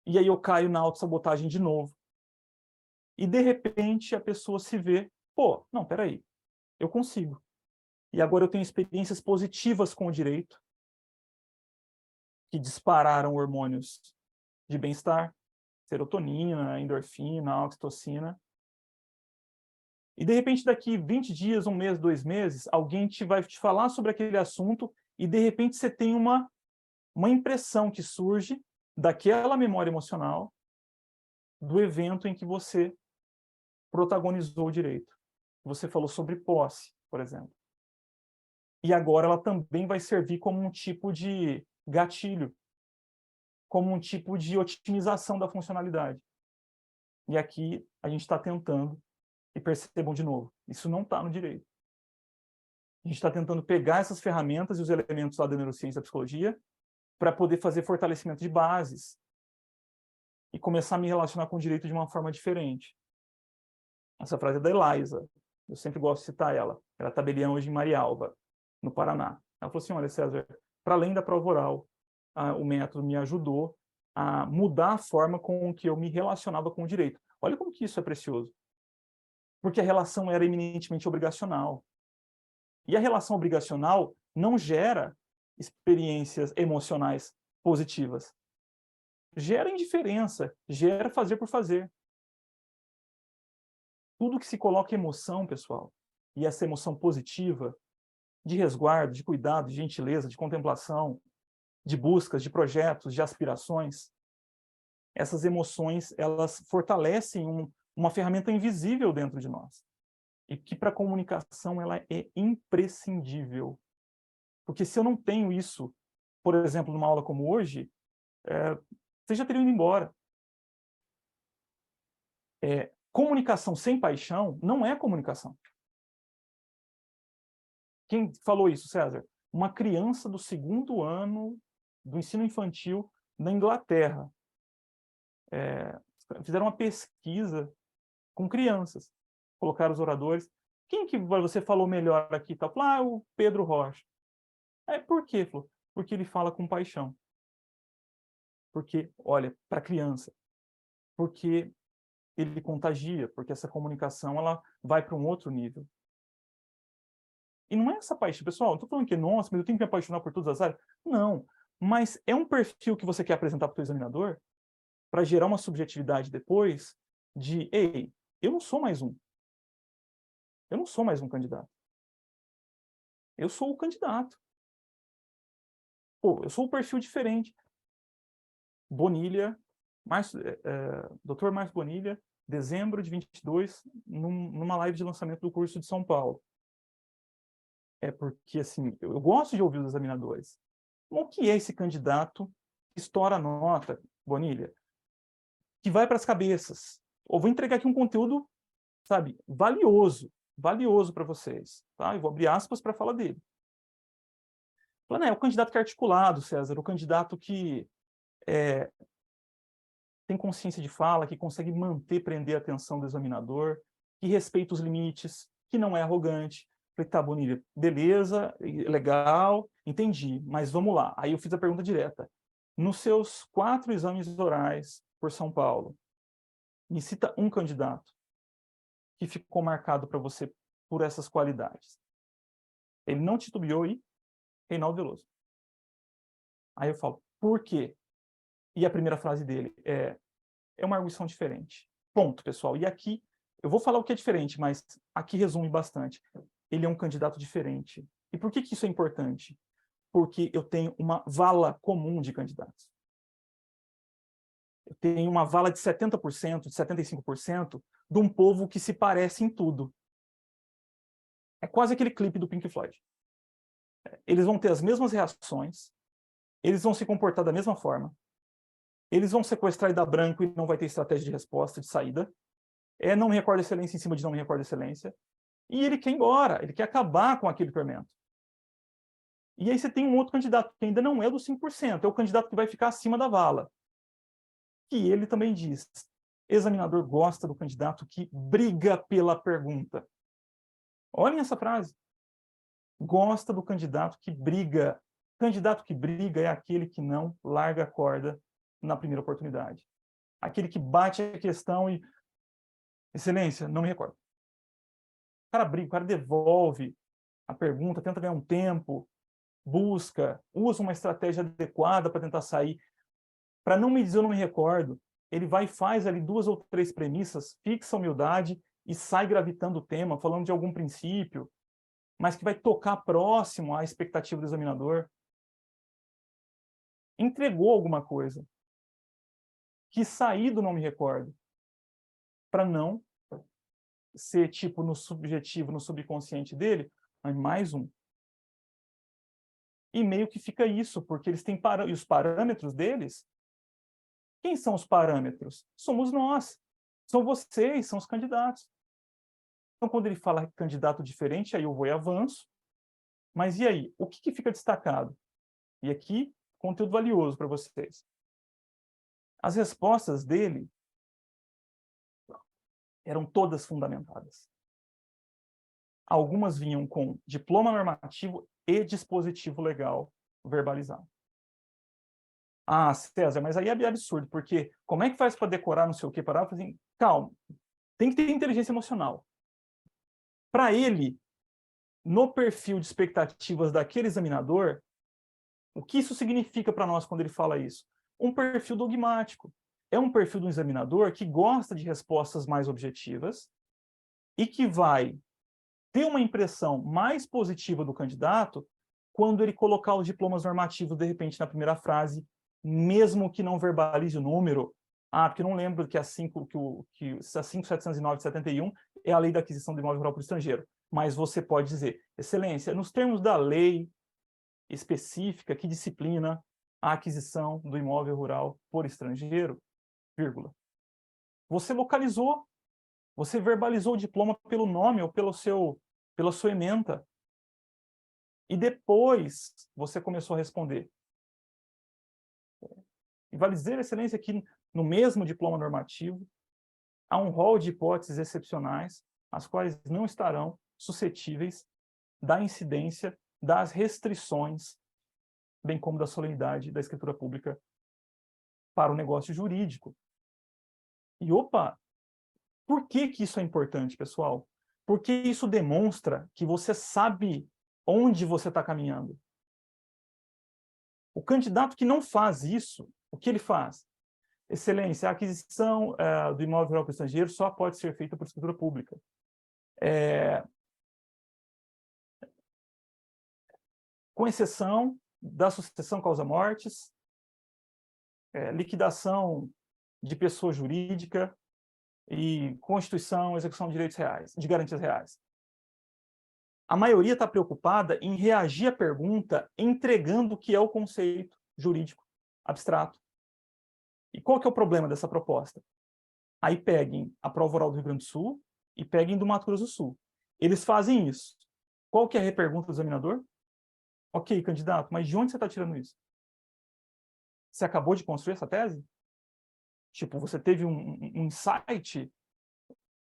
E aí eu caio na autossabotagem de novo. E de repente a pessoa se vê, pô, não, peraí, eu consigo. E agora eu tenho experiências positivas com o direito, que dispararam hormônios de bem-estar, serotonina, endorfina, oxitocina. E de repente daqui 20 dias, um mês, 2 meses, alguém vai te falar sobre aquele assunto e de repente você tem uma impressão que surge daquela memória emocional do evento em que você protagonizou o direito. Você falou sobre posse, por exemplo. E agora ela também vai servir como um tipo de gatilho, como um tipo de otimização da funcionalidade. E aqui a gente está tentando, e percebam de novo, isso não está no direito. A gente está tentando pegar essas ferramentas e os elementos lá da neurociência e da psicologia para poder fazer fortalecimento de bases e começar a me relacionar com o direito de uma forma diferente. Essa frase é da Eliza, eu sempre gosto de citar ela. Ela é tabeliã hoje em Marialva, no Paraná. Ela falou assim, olha, César, para além da prova oral, o método me ajudou a mudar a forma com que eu me relacionava com o direito. Olha como que isso é precioso. Porque a relação era eminentemente obrigacional. E a relação obrigacional não gera experiências emocionais positivas. Gera indiferença, gera fazer por fazer. Tudo que se coloca emoção, pessoal, e essa emoção positiva, de resguardo, de cuidado, de gentileza, de contemplação, de buscas, de projetos, de aspirações, essas emoções, elas fortalecem uma ferramenta invisível dentro de nós. E que para a comunicação ela é imprescindível. Porque se eu não tenho isso, por exemplo, numa aula como hoje, vocês já teriam ido embora. Comunicação sem paixão não é comunicação. Quem falou isso, César? Uma criança do 2º ano do ensino infantil na Inglaterra. Fizeram uma pesquisa com crianças. Colocaram os oradores. Quem que você falou melhor aqui? Tá? O Pedro Rocha. Por quê? Falou, porque ele fala com paixão. Porque, olha, para criança. Porque ele contagia, porque essa comunicação ela vai para um outro nível. E não é essa paixão, pessoal, não estou falando que, nossa, mas eu tenho que me apaixonar por todas as áreas. Não, mas é um perfil que você quer apresentar para o seu examinador para gerar uma subjetividade depois de, ei, eu não sou mais um. Eu não sou mais um candidato. Eu sou o candidato. Pô, eu sou um perfil diferente. Bonilha, Dr. Márcio Bonilha, dezembro de 22, numa live de lançamento do curso de São Paulo. Porque, assim, eu gosto de ouvir os examinadores. O que é esse candidato que estoura a nota, Bonilha? Que vai para as cabeças. Ou vou entregar aqui um conteúdo, sabe, valioso para vocês. Tá? Eu vou abrir aspas para a fala dele. Falando, o candidato que é articulado, César, o candidato que tem consciência de fala, que consegue prender a atenção do examinador, que respeita os limites, que não é arrogante. Falei, tá, Bonilha, beleza, legal, entendi, mas vamos lá. Aí eu fiz a pergunta direta. Nos seus 4 exames orais por São Paulo, me cita um candidato que ficou marcado para você por essas qualidades. Ele não titubeou e Reinaldo Veloso. Aí eu falo, por quê? E a primeira frase dele é uma arguição diferente. Ponto, pessoal. E aqui, eu vou falar o que é diferente, mas aqui resume bastante. Ele é um candidato diferente. E por que isso é importante? Porque eu tenho uma vala comum de candidatos. Eu tenho uma vala de 70%, de 75% de um povo que se parece em tudo. É quase aquele clipe do Pink Floyd. Eles vão ter as mesmas reações, eles vão se comportar da mesma forma, eles vão sequestrar e dar branco e não vai ter estratégia de resposta, de saída. Não me recordo excelência em cima de não me recordo excelência. E ele quer ir embora, ele quer acabar com aquele tormento. E aí você tem um outro candidato que ainda não é do 5%, é o candidato que vai ficar acima da vala. Que ele também diz, examinador gosta do candidato que briga pela pergunta. Olhem essa frase. Gosta do candidato que briga. Candidato que briga é aquele que não larga a corda na primeira oportunidade. Aquele que bate a questão e... Excelência, não me recordo. O cara briga, o cara devolve a pergunta, tenta ganhar um tempo, busca, usa uma estratégia adequada para tentar sair. Para não me dizer eu não me recordo, ele vai e faz ali 2 ou 3 premissas, fixa a humildade e sai gravitando o tema, falando de algum princípio, mas que vai tocar próximo à expectativa do examinador. Entregou alguma coisa. Que saído não me recordo. Para não ser tipo no subjetivo, no subconsciente dele, mas mais um. E meio que fica isso, porque eles têm e os parâmetros deles. Quem são os parâmetros? Somos nós. São vocês, são os candidatos. Então, quando ele fala candidato diferente, aí eu vou e avanço. Mas e aí? O que fica destacado? E aqui, conteúdo valioso para vocês. As respostas dele eram todas fundamentadas. Algumas vinham com diploma normativo e dispositivo legal verbalizado. Ah, César, mas aí é absurdo, porque como é que faz para decorar não sei o que, parar? Assim, calma, tem que ter inteligência emocional. Para ele, no perfil de expectativas daquele examinador, o que isso significa para nós quando ele fala isso? Um perfil dogmático. É um perfil do examinador que gosta de respostas mais objetivas, e que vai ter uma impressão mais positiva do candidato quando ele colocar os diplomas normativos, de repente, na primeira frase, mesmo que não verbalize o número. Ah, porque eu não lembro que a 5.709 de 71 é a lei da aquisição de imóvel rural para o estrangeiro. Mas você pode dizer, excelência, nos termos da lei específica que disciplina a aquisição do imóvel rural por estrangeiro, vírgula. Você localizou, você verbalizou o diploma pelo nome ou pela sua ementa. E depois você começou a responder. E vale dizer, excelência, que no mesmo diploma normativo há um rol de hipóteses excepcionais, as quais não estarão suscetíveis da incidência das restrições, bem como da solenidade da escritura pública para o negócio jurídico. E, opa, por que que isso é importante, pessoal? Porque isso demonstra que você sabe onde você está caminhando. O candidato que não faz isso, o que ele faz? Excelência, a aquisição do imóvel rural para o estrangeiro só pode ser feita por escritura pública. Com exceção da sucessão causa-mortes, liquidação de pessoa jurídica e constituição, execução de direitos reais, de garantias reais. A maioria está preocupada em reagir à pergunta entregando o que é o conceito jurídico abstrato. E qual que é o problema dessa proposta? Aí peguem a prova oral do Rio Grande do Sul e peguem do Mato Grosso do Sul. Eles fazem isso. Qual que é a repergunta do examinador? Ok, candidato, mas de onde você está tirando isso? Você acabou de construir essa tese? Tipo, você teve um insight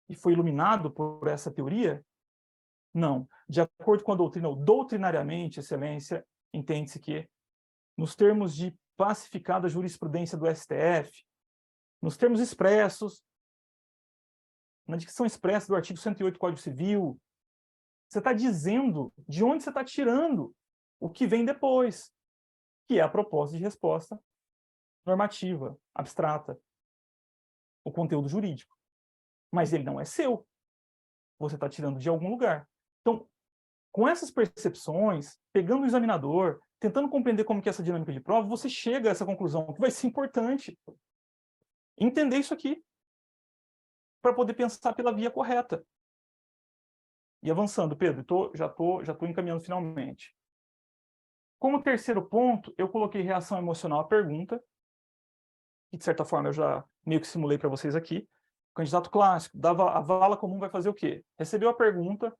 e foi iluminado por essa teoria? Não. De acordo com a doutrina, ou doutrinariamente, excelência, entende-se que, nos termos de pacificada jurisprudência do STF, nos termos expressos, na dicção expressa do artigo 108 do Código Civil, você está dizendo de onde você está tirando o que vem depois, que é a proposta de resposta normativa, abstrata, o conteúdo jurídico. Mas ele não é seu. Você está tirando de algum lugar. Então, com essas percepções, pegando o examinador, tentando compreender como que é essa dinâmica de prova, você chega a essa conclusão, que vai ser importante entender isso aqui, para poder pensar pela via correta. E avançando, Pedro, já estou encaminhando finalmente. Como terceiro ponto, eu coloquei reação emocional à pergunta, que de certa forma eu já meio que simulei para vocês aqui. O candidato clássico, a vala comum vai fazer o quê? Recebeu a pergunta,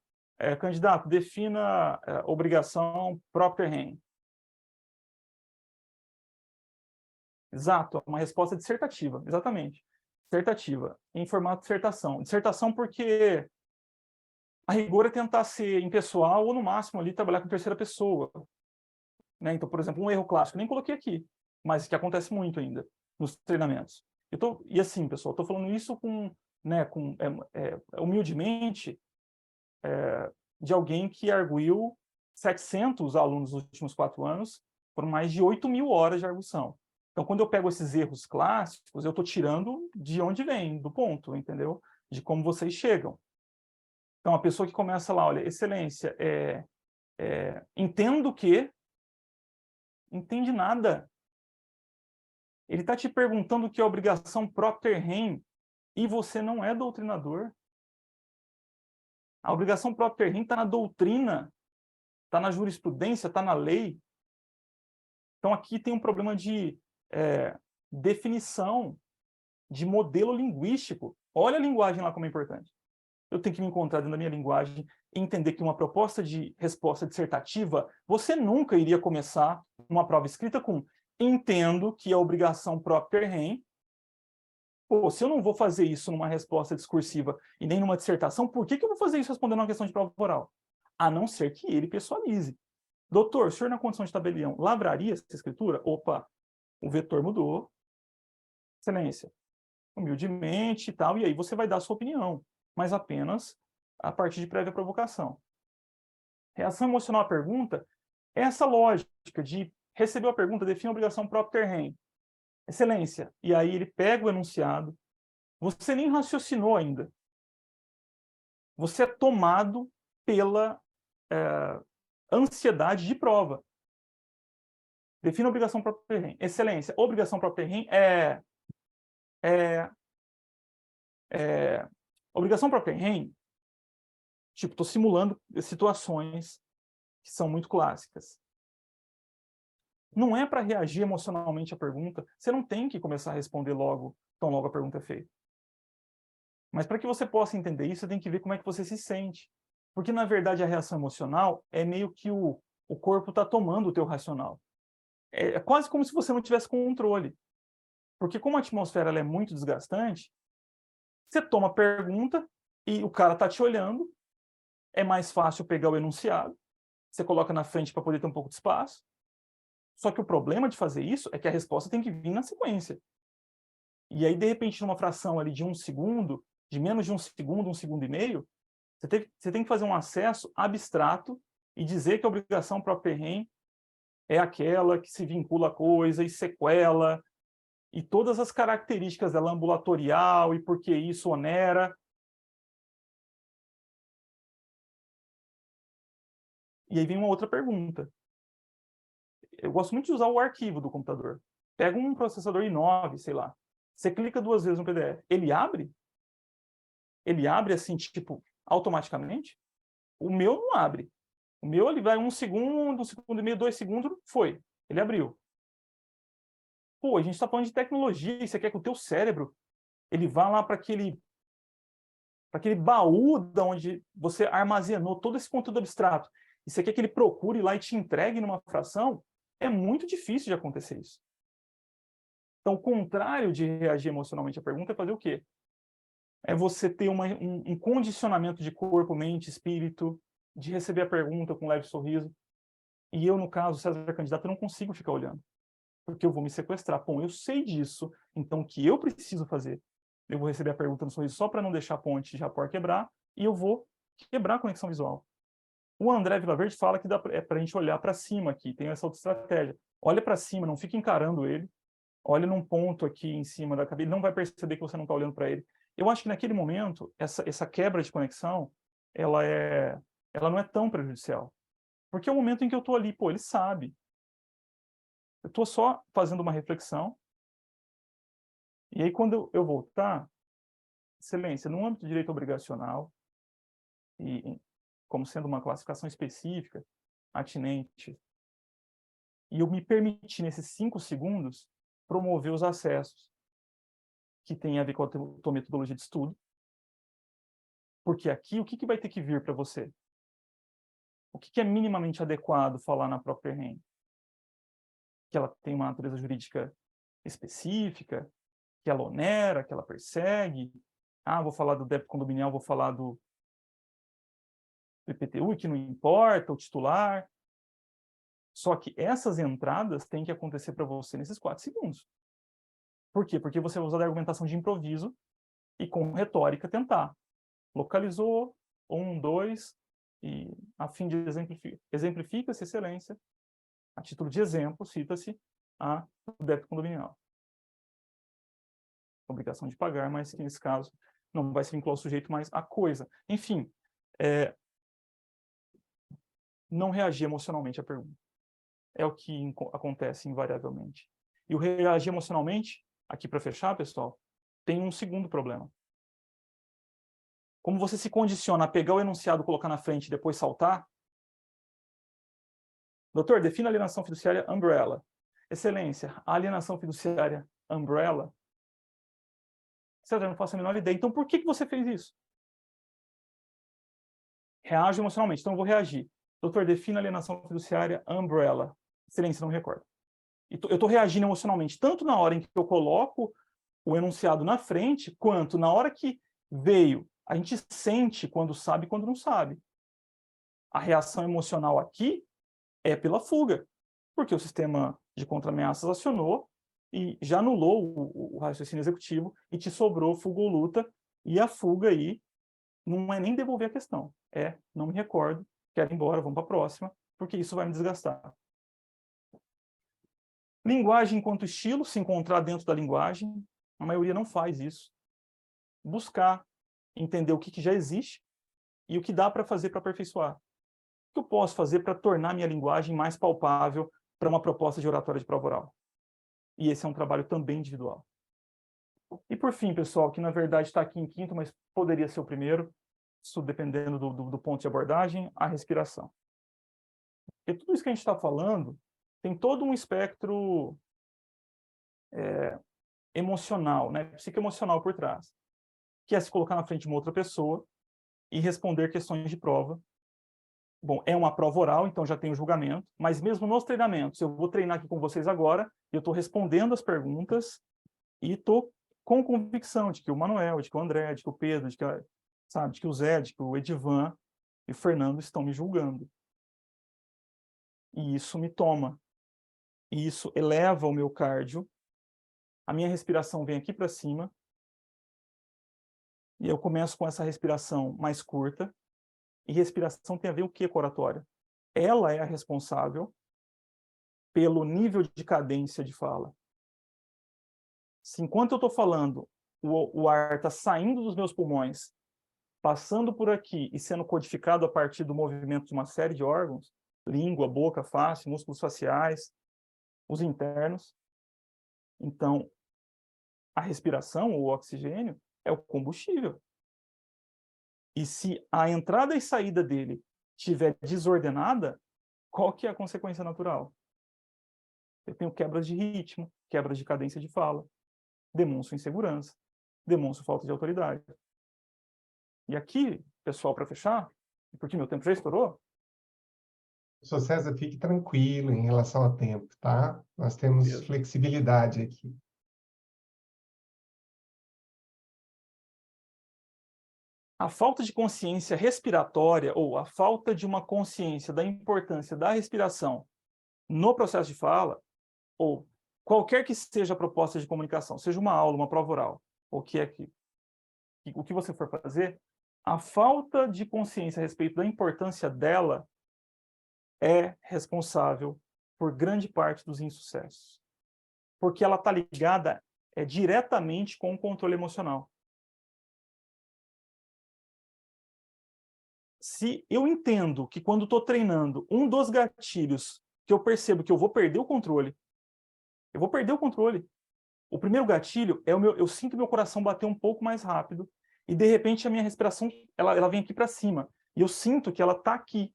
candidato, defina obrigação própria rem. Exato, uma resposta dissertativa, exatamente. Dissertativa, em formato de dissertação. Dissertação porque a rigor é tentar ser impessoal ou, no máximo, ali trabalhar com terceira pessoa. Né? Então, por exemplo, um erro clássico, nem coloquei aqui, mas que acontece muito ainda nos treinamentos. E assim, pessoal, estou falando isso humildemente de alguém que arguiu 700 alunos nos últimos 4 anos, por mais de 8.000 horas de arguição. Então, quando eu pego esses erros clássicos, eu estou tirando de onde vem, do ponto, entendeu? De como vocês chegam. Então, a pessoa que começa lá, olha, excelência, entendo que... Entende nada. Ele está te perguntando o que é obrigação propter rem, e você não é doutrinador. A obrigação propter rem está na doutrina, está na jurisprudência, está na lei. Então, aqui tem um problema de definição, de modelo linguístico. Olha a linguagem lá como é importante. Eu tenho que me encontrar dentro da minha linguagem e entender que uma proposta de resposta dissertativa, você nunca iria começar uma prova escrita com entendo que a obrigação propter rem. Pô, se eu não vou fazer isso numa resposta discursiva e nem numa dissertação, por que eu vou fazer isso respondendo uma questão de prova oral? A não ser que ele pessoalize. Doutor, o senhor na condição de tabelião lavraria essa escritura? Opa, o vetor mudou. Excelência, humildemente e tal, e aí você vai dar a sua opinião, mas apenas a partir de prévia provocação. Reação emocional à pergunta é essa lógica de recebeu a pergunta, define a obrigação propter rem. Excelência, e aí ele pega o enunciado, você nem raciocinou ainda. você é tomado pela ansiedade de prova. Defina a obrigação própria perrengue. Excelência. Obrigação própria perrengue obrigação própria perrengue, tipo, estou simulando situações que são muito clássicas. Não é para reagir emocionalmente à pergunta, você não tem que começar a responder logo, tão logo a pergunta é feita. Mas para que você possa entender isso, você tem que ver como é que você se sente. Porque, na verdade, a reação emocional é meio que o corpo está tomando o teu racional. É quase como se você não tivesse controle. Porque como a atmosfera ela é muito desgastante, você toma a pergunta e o cara está te olhando, é mais fácil pegar o enunciado, você coloca na frente para poder ter um pouco de espaço. Só que o problema de fazer isso é que a resposta tem que vir na sequência. E aí, de repente, numa fração ali de 1 segundo, de menos de 1 segundo e meio, você tem que fazer um acesso abstrato e dizer que a obrigação própria perrengue é aquela que se vincula a coisa e sequela, e todas as características dela ambulatorial e por que isso onera. E aí vem uma outra pergunta. Eu gosto muito de usar o arquivo do computador. Pega um processador i9, sei lá. Você clica 2 vezes no PDF. Ele abre? Ele abre assim, tipo, automaticamente? O meu não abre. O meu ele vai 1 segundo, 1 segundo e meio, 2 segundos, foi. Ele abriu. Pô, a gente está falando de tecnologia, e você quer que o teu cérebro ele vá lá para aquele baú de onde você armazenou todo esse conteúdo abstrato, e você quer que ele procure lá e te entregue numa fração, é muito difícil de acontecer isso. Então, o contrário de reagir emocionalmente à pergunta é fazer o quê? É você ter um condicionamento de corpo, mente, espírito, de receber a pergunta com um leve sorriso. E eu, no caso, César candidato, eu não consigo ficar olhando, porque eu vou me sequestrar. Bom, eu sei disso, então o que eu preciso fazer? Eu vou receber a pergunta no sorriso só para não deixar a ponte Japor quebrar, e eu vou quebrar a conexão visual. O André Vilaverde fala que é para a gente olhar para cima aqui, tem essa outra estratégia. Olha para cima, não fica encarando ele, olha num ponto aqui em cima da cabeça, ele não vai perceber que você não está olhando para ele. Eu acho que naquele momento, essa quebra de conexão, ela não é tão prejudicial. Porque é o momento em que eu estou ali, pô, ele sabe. Eu estou só fazendo uma reflexão, e aí quando eu voltar, excelência, no âmbito de direito obrigacional, e como sendo uma classificação específica, atinente, e eu me permitir, nesses 5 segundos, promover os acessos que tem a ver com a tua metodologia de estudo. Porque aqui, o que vai ter que vir para você? O que é minimamente adequado falar na própria REN? Que ela tem uma natureza jurídica específica, que ela onera, que ela persegue. Ah, vou falar do débito condominial, vou falar do IPTU, e que não importa, o titular. Só que essas entradas têm que acontecer para você nesses 4 segundos. Por quê? Porque você vai usar a argumentação de improviso e com retórica tentar. Localizou, 1, 2, e a fim de exemplifica-se, excelência, a título de exemplo, cita-se o débito condominial. Obrigação de pagar, mas que nesse caso não vai se vincular ao sujeito, mas à coisa. Enfim, não reagir emocionalmente à pergunta. É o que acontece invariavelmente. E o reagir emocionalmente, aqui para fechar, pessoal, tem um segundo problema. Como você se condiciona a pegar o enunciado, colocar na frente e depois saltar, doutor, defina a alienação fiduciária umbrella. Excelência, a alienação fiduciária umbrella? César, não faço a menor ideia. Então, por que você fez isso? Reage emocionalmente. Então, eu vou reagir. Doutor, defina a alienação fiduciária umbrella. Excelência, não me recordo. Eu estou reagindo emocionalmente, tanto na hora em que eu coloco o enunciado na frente, quanto na hora que veio. A gente sente quando sabe e quando não sabe. A reação emocional aqui é pela fuga, porque o sistema de contra-ameaças acionou e já anulou o raciocínio executivo e te sobrou fuga ou luta, e a fuga aí não é nem devolver a questão, não me recordo, quero ir embora, vamos para a próxima, porque isso vai me desgastar. Linguagem enquanto estilo, se encontrar dentro da linguagem, a maioria não faz isso. Buscar entender o que já existe, e o que dá para fazer para aperfeiçoar. O que eu posso fazer para tornar minha linguagem mais palpável para uma proposta de oratória de prova oral? E esse é um trabalho também individual. E por fim, pessoal, que na verdade está aqui em quinto, mas poderia ser o primeiro, isso dependendo do ponto de abordagem, a respiração. Porque tudo isso que a gente está falando tem todo um espectro emocional, né, psicoemocional por trás, que é se colocar na frente de uma outra pessoa e responder questões de prova. Bom, é uma prova oral, então já tem o julgamento, mas mesmo nos treinamentos, eu vou treinar aqui com vocês agora, eu estou respondendo as perguntas e estou com convicção de que o Manuel, de que o André, de que o Pedro, de que, sabe, de que o Zé, de que o Edivan e o Fernando estão me julgando. E isso me toma. E isso eleva o meu cardio. A minha respiração vem aqui para cima. E eu começo com essa respiração mais curta. E respiração tem a ver o que com oratória? Ela é a responsável pelo nível de cadência de fala. Se enquanto eu estou falando, o ar está saindo dos meus pulmões, passando por aqui e sendo codificado a partir do movimento de uma série de órgãos, língua, boca, face, músculos faciais, os internos. Então, a respiração, ou o oxigênio, é o combustível. E se a entrada e saída dele estiver desordenada, qual que é a consequência natural? Eu tenho quebras de ritmo, quebras de cadência de fala, demonstro insegurança, demonstro falta de autoridade. E aqui, pessoal, para fechar, porque meu tempo já estourou. Professor César, fique tranquilo em relação ao tempo, tá? Nós temos flexibilidade aqui. A falta de consciência respiratória, ou a falta de uma consciência da importância da respiração no processo de fala, ou qualquer que seja a proposta de comunicação, seja uma aula, uma prova oral, ou o que você for fazer, a falta de consciência a respeito da importância dela é responsável por grande parte dos insucessos. Porque ela está ligada diretamente com o controle emocional. Se eu entendo que quando estou treinando, um dos gatilhos que eu percebo que eu vou perder o controle, O primeiro gatilho é eu sinto meu coração bater um pouco mais rápido e de repente a minha respiração ela vem aqui para cima e eu sinto que ela está aqui.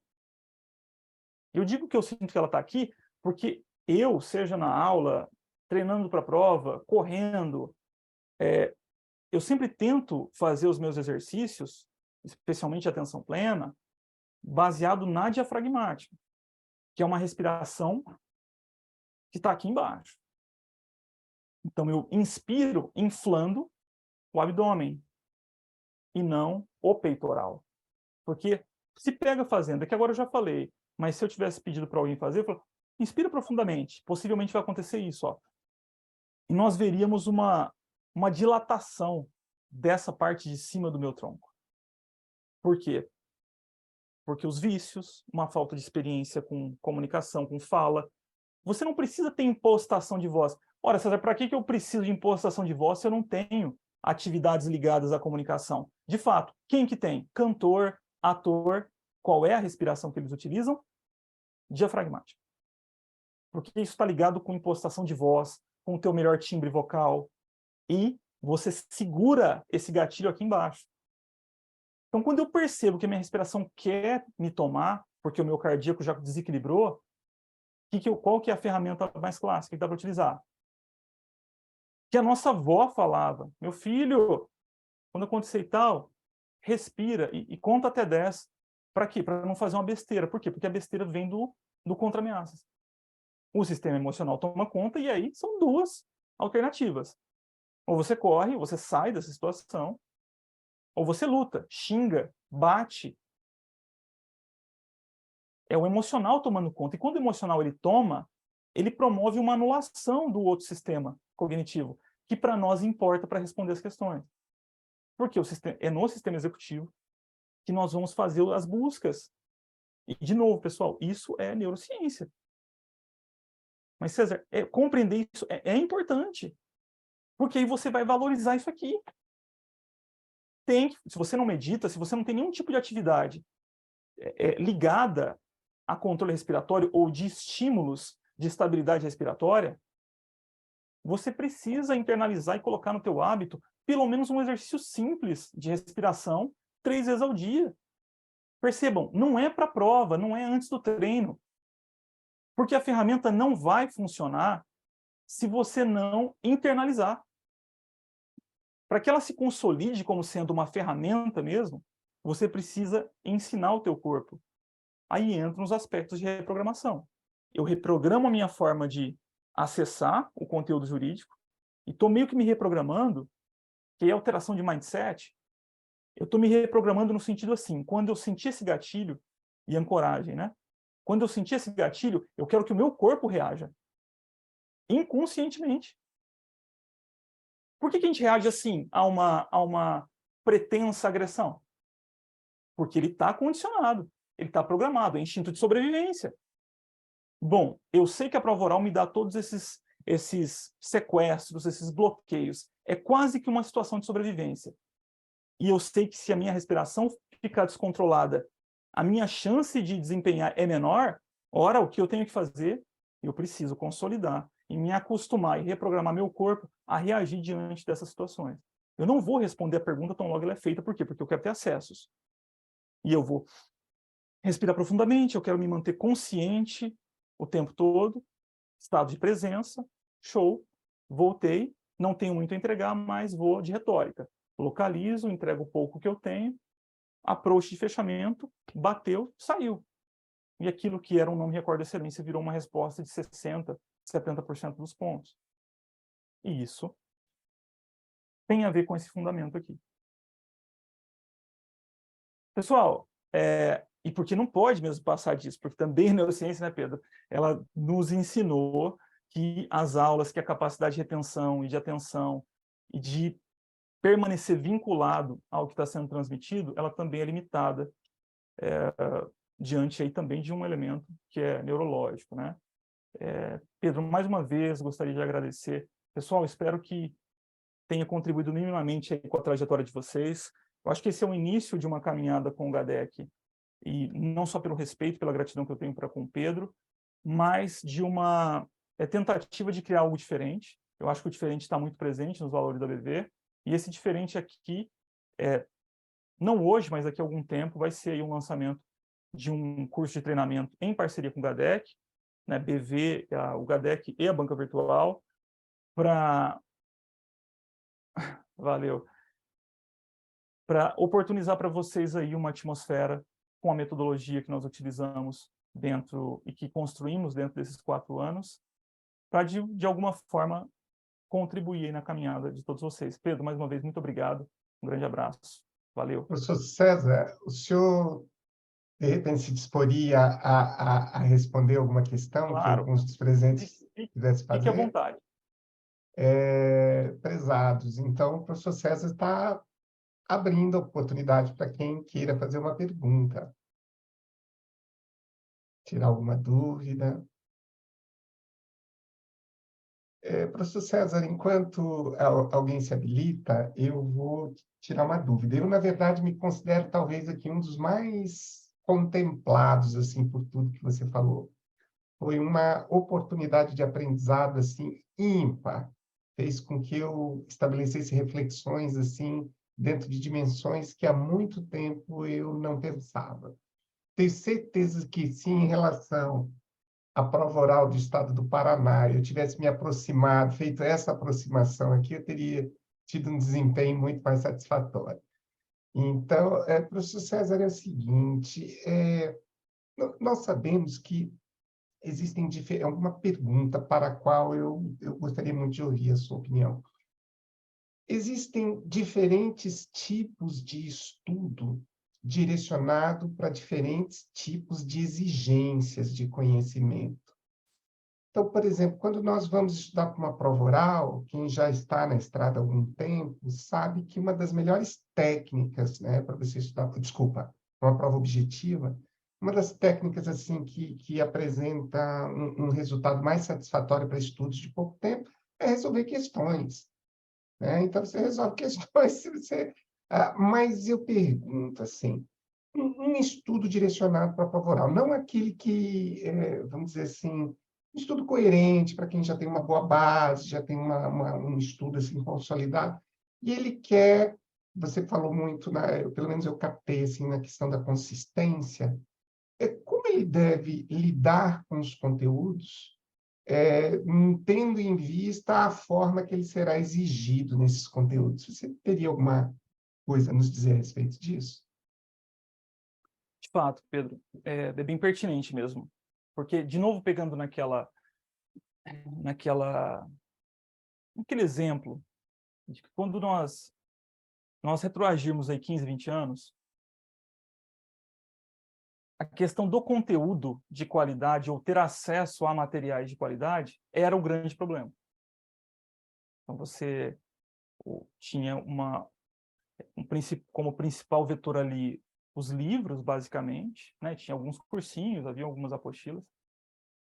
Eu digo que eu sinto que ela está aqui porque eu, seja na aula, treinando para a prova, correndo, eu sempre tento fazer os meus exercícios, especialmente a atenção plena, baseado na diafragmática, que é uma respiração que está aqui embaixo. Então eu inspiro inflando o abdômen e não o peitoral. Porque se pega fazendo, é que agora eu já falei, mas se eu tivesse pedido para alguém fazer, eu falo, inspira profundamente, possivelmente vai acontecer isso, ó. E nós veríamos uma dilatação dessa parte de cima do meu tronco. Por quê? Porque os vícios, uma falta de experiência com comunicação, com fala, você não precisa ter impostação de voz. Ora, César, para que eu preciso de impostação de voz se eu não tenho atividades ligadas à comunicação? De fato, quem que tem? Cantor, ator. Qual é a respiração que eles utilizam? Diafragmática. Porque isso está ligado com impostação de voz, com o teu melhor timbre vocal. E você segura esse gatilho aqui embaixo. Então, quando eu percebo que a minha respiração quer me tomar, porque o meu cardíaco já desequilibrou, qual que é a ferramenta mais clássica que dá para utilizar? Que a nossa avó falava, meu filho, quando acontecer e tal, respira e conta até 10. Para quê? Para não fazer uma besteira. Por quê? Porque a besteira vem do contra-ameaças. O sistema emocional toma conta e aí são duas alternativas. Ou você corre, você sai dessa situação, ou você luta, xinga, bate. É o emocional tomando conta. E quando o emocional ele toma, ele promove uma anulação do outro sistema cognitivo, que para nós importa para responder as questões. Porque é no sistema executivo que nós vamos fazer as buscas. E, de novo, pessoal, isso é neurociência. Mas, César, compreender isso é importante. Porque aí você vai valorizar isso aqui. se você não medita, se você não tem nenhum tipo de atividade ligada a controle respiratório ou de estímulos de estabilidade respiratória, você precisa internalizar e colocar no teu hábito pelo menos um exercício simples de respiração 3 vezes ao dia. Percebam, não é para a prova, não é antes do treino. Porque a ferramenta não vai funcionar se você não internalizar. Para que ela se consolide como sendo uma ferramenta mesmo, você precisa ensinar o teu corpo. Aí entram os aspectos de reprogramação. Eu reprogramo a minha forma de acessar o conteúdo jurídico e estou meio que me reprogramando, que é alteração de mindset. Eu estou me reprogramando no sentido assim, quando eu sentir esse gatilho, e ancoragem, né? Quando eu sentir esse gatilho, eu quero que o meu corpo reaja. Inconscientemente. Por que a gente reage assim a uma pretensa agressão? Porque ele está condicionado, ele está programado, é instinto de sobrevivência. Bom, eu sei que a prova oral me dá todos esses sequestros, esses bloqueios. É quase que uma situação de sobrevivência. E eu sei que se a minha respiração ficar descontrolada, a minha chance de desempenhar é menor. Ora, o que eu tenho que fazer? Eu preciso consolidar e me acostumar e reprogramar meu corpo a reagir diante dessas situações. Eu não vou responder a pergunta tão logo ela é feita. Por quê? Porque eu quero ter acessos. E eu vou respirar profundamente, eu quero me manter consciente o tempo todo, estado de presença, show, voltei, não tenho muito a entregar, mas vou de retórica. Localizo, entrego o pouco que eu tenho, approach de fechamento, bateu, saiu. E aquilo que era um não me recordo excelência virou uma resposta de 60%, 70% dos pontos. E isso tem a ver com esse fundamento aqui. Pessoal, e porque não pode mesmo passar disso, porque também a neurociência, né, Pedro, ela nos ensinou que as aulas, que a capacidade de retenção e de atenção e de permanecer vinculado ao que está sendo transmitido, ela também é limitada diante aí também de um elemento que é neurológico, né? Pedro, mais uma vez, gostaria de agradecer. Pessoal, espero que tenha contribuído minimamente aí com a trajetória de vocês. Eu acho que esse é o início de uma caminhada com o GADEC, e não só pelo respeito, pela gratidão que eu tenho para com o Pedro, mas de uma tentativa de criar algo diferente. Eu acho que o diferente está muito presente nos valores da BV, e esse diferente aqui, não hoje, mas daqui a algum tempo, vai ser aí um lançamento de um curso de treinamento em parceria com o GADEC, né, BV, o GADEC e a Banca Virtual, para oportunizar para vocês aí uma atmosfera com a metodologia que nós utilizamos dentro e que construímos dentro desses 4 anos, para de alguma forma contribuir aí na caminhada de todos vocês. Pedro, mais uma vez, muito obrigado. Um grande abraço. Valeu. Professor César, o senhor, de repente, se disporia a responder alguma questão que Claro. alguns dos presentes quisessem fazer? Fique à vontade. Prezados. Então, o professor César está abrindo a oportunidade para quem queira fazer uma pergunta. Tirar alguma dúvida. Professor César, enquanto alguém se habilita, eu vou tirar uma dúvida. Eu, na verdade, me considero talvez aqui um dos mais contemplados assim por tudo que você falou. Foi uma oportunidade de aprendizado assim ímpar. Fez com que eu estabelecesse reflexões assim dentro de dimensões que há muito tempo eu não pensava. Tenho certeza que sim, em relação à prova oral do Estado do Paraná, eu tivesse me aproximado, feito essa aproximação aqui, eu teria tido um desempenho muito mais satisfatório. Então, professor César, é o seguinte, nós sabemos que existem uma pergunta para a qual eu gostaria muito de ouvir a sua opinião. Existem diferentes tipos de estudo direcionado para diferentes tipos de exigências de conhecimento. Então, por exemplo, quando nós vamos estudar para uma prova oral, quem já está na estrada há algum tempo sabe que uma das melhores técnicas, né, para você estudar, desculpa, uma prova objetiva, uma das técnicas assim que apresenta um resultado mais satisfatório para estudos de pouco tempo é resolver questões. Né? Então, você resolve questões, se você Mas eu pergunto assim, um estudo direcionado para a prova oral, não aquele que, vamos dizer assim, um estudo coerente para quem já tem uma boa base, já tem um estudo assim consolidado, e ele quer, você falou muito, pelo menos eu captei assim, na questão da consistência, como ele deve lidar com os conteúdos, tendo em vista a forma que ele será exigido nesses conteúdos. Você teria alguma coisa a nos dizer a respeito disso? De fato, Pedro, é bem pertinente mesmo. Porque, de novo, pegando naquele exemplo, de que quando nós retroagirmos aí 15, 20 anos, a questão do conteúdo de qualidade ou ter acesso a materiais de qualidade era o grande problema. Então, você tinha como principal vetor ali os livros, basicamente, né? Tinha alguns cursinhos, havia algumas apostilas.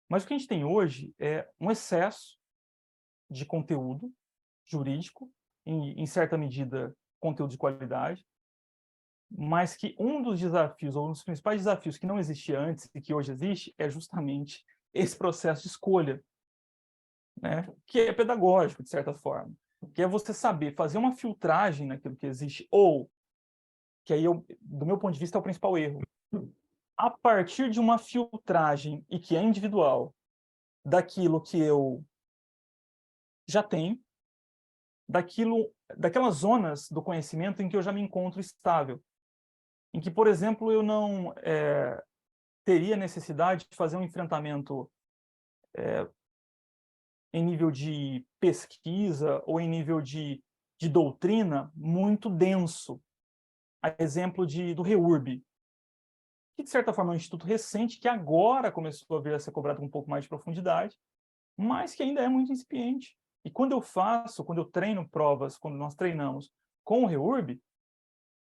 Mas o que a gente tem hoje é um excesso de conteúdo jurídico, em certa medida, conteúdo de qualidade, mas que um dos desafios, ou um dos principais desafios que não existia antes e que hoje existe, é justamente esse processo de escolha, né? Que é pedagógico, de certa forma, que é você saber fazer uma filtragem naquilo que existe, ou, que aí, do meu ponto de vista, é o principal erro, a partir de uma filtragem, e que é individual, daquilo que eu já tenho, daquelas zonas do conhecimento em que eu já me encontro estável, em que, por exemplo, eu não teria necessidade de fazer um enfrentamento em nível de pesquisa ou em nível de doutrina muito denso. A exemplo do REURB, que, de certa forma, é um instituto recente que agora começou a vir a ser cobrado com um pouco mais de profundidade, mas que ainda é muito incipiente. E quando eu treino provas, quando nós treinamos com o REURB,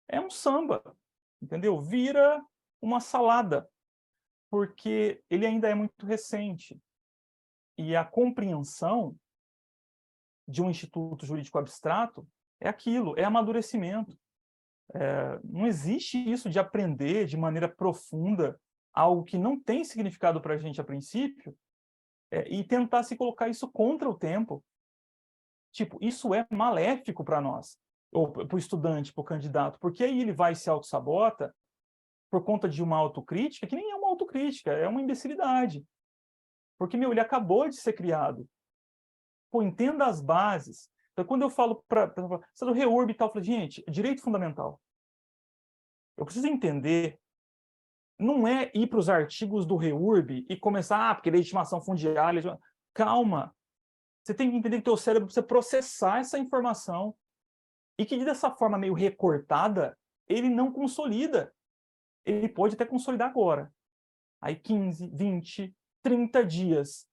é um samba, entendeu? Vira uma salada, porque ele ainda é muito recente. E a compreensão de um instituto jurídico abstrato é aquilo, é amadurecimento. Não existe isso de aprender de maneira profunda algo que não tem significado para a gente a princípio, e tentar se colocar isso contra o tempo. Tipo, isso é maléfico para nós, ou para o estudante, para o candidato, porque aí ele vai se auto-sabota por conta de uma autocrítica, que nem é uma autocrítica, é uma imbecilidade. Porque, ele acabou de ser criado. Pô, entenda as bases. Então, quando eu falo do REURB e tal, eu falo, gente, direito fundamental. Eu preciso entender, não é ir para os artigos do REURB e começar, porque legitimação fundiária... Calma. Você tem que entender que o teu cérebro precisa processar essa informação e que, dessa forma meio recortada, ele não consolida. Ele pode até consolidar agora. Aí 15, 20, 30 dias.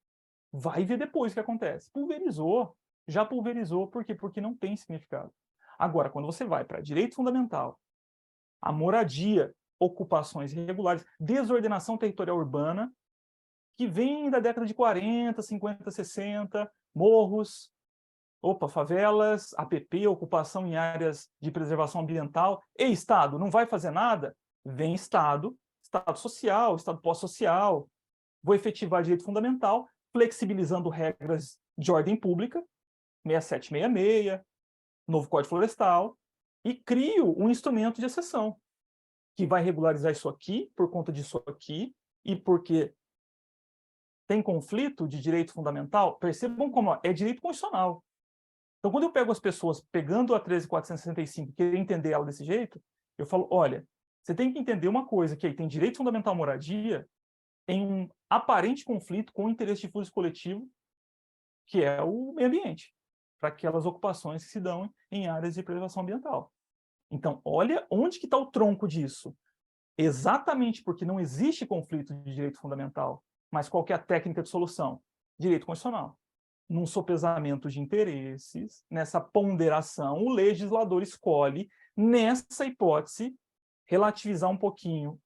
Vai ver depois o que acontece. Pulverizou. Já pulverizou. Por quê? Porque não tem significado. Agora, quando você vai para direito fundamental, a moradia, ocupações irregulares, desordenação territorial urbana, que vem da década de 40, 50, 60, morros, favelas, APP, ocupação em áreas de preservação ambiental, e Estado não vai fazer nada? Vem Estado social, Estado pós-social, vou efetivar direito fundamental, flexibilizando regras de ordem pública, 6766, novo Código Florestal, e crio um instrumento de exceção, que vai regularizar isso aqui, por conta disso aqui, e porque tem conflito de direito fundamental, percebam como é direito constitucional. Então, quando eu pego as pessoas pegando a 13.465 e querer entender ela desse jeito, eu falo, olha, você tem que entender uma coisa, que aí tem direito fundamental à moradia em um aparente conflito com o interesse difuso coletivo, que é o meio ambiente, para aquelas ocupações que se dão em áreas de preservação ambiental. Então, olha onde que está o tronco disso. Exatamente porque não existe conflito de direito fundamental, mas qual que é a técnica de solução? Direito constitucional. Num sopesamento de interesses, nessa ponderação, o legislador escolhe, nessa hipótese, relativizar um pouquinho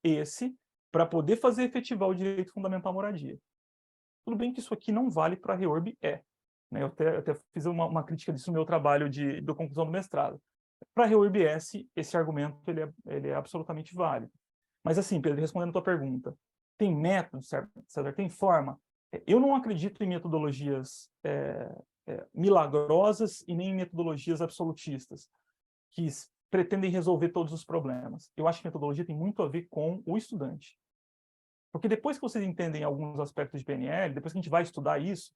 para poder fazer efetivar o direito fundamental à moradia. Tudo bem que isso aqui não vale para a REURB, né? Eu até fiz uma crítica disso no meu trabalho de conclusão do mestrado. Para a REURBS, esse argumento ele é absolutamente válido. Mas assim, Pedro, respondendo a tua pergunta, tem método, César, tem forma? Eu não acredito em metodologias milagrosas e nem em metodologias absolutistas, que pretendem resolver todos os problemas. Eu acho que metodologia tem muito a ver com o estudante. Porque depois que vocês entendem alguns aspectos de PNL, depois que a gente vai estudar isso,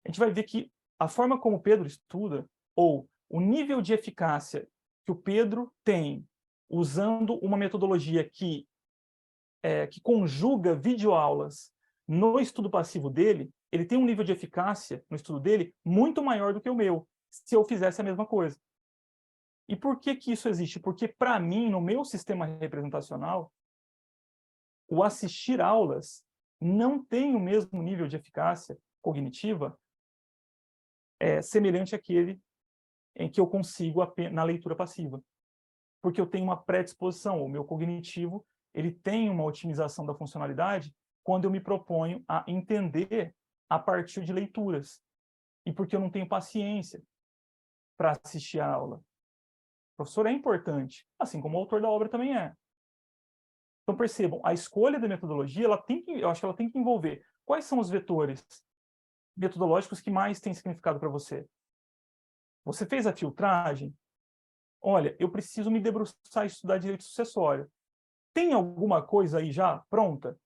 a gente vai ver que a forma como o Pedro estuda, ou o nível de eficácia que o Pedro tem usando uma metodologia que conjuga videoaulas no estudo passivo dele, ele tem um nível de eficácia no estudo dele muito maior do que o meu, se eu fizesse a mesma coisa. E por que que isso existe? Porque, para mim, no meu sistema representacional, o assistir aulas não tem o mesmo nível de eficácia cognitiva semelhante àquele em que eu consigo na leitura passiva. Porque eu tenho uma predisposição, o meu cognitivo ele tem uma otimização da funcionalidade quando eu me proponho a entender a partir de leituras. E porque eu não tenho paciência para assistir a aula. O professor é importante, assim como o autor da obra também é. Então percebam, a escolha da metodologia, eu acho que ela tem que envolver quais são os vetores metodológicos que mais têm significado para você. Você fez a filtragem? Olha, eu preciso me debruçar e estudar direito sucessório. Tem alguma coisa aí já pronta?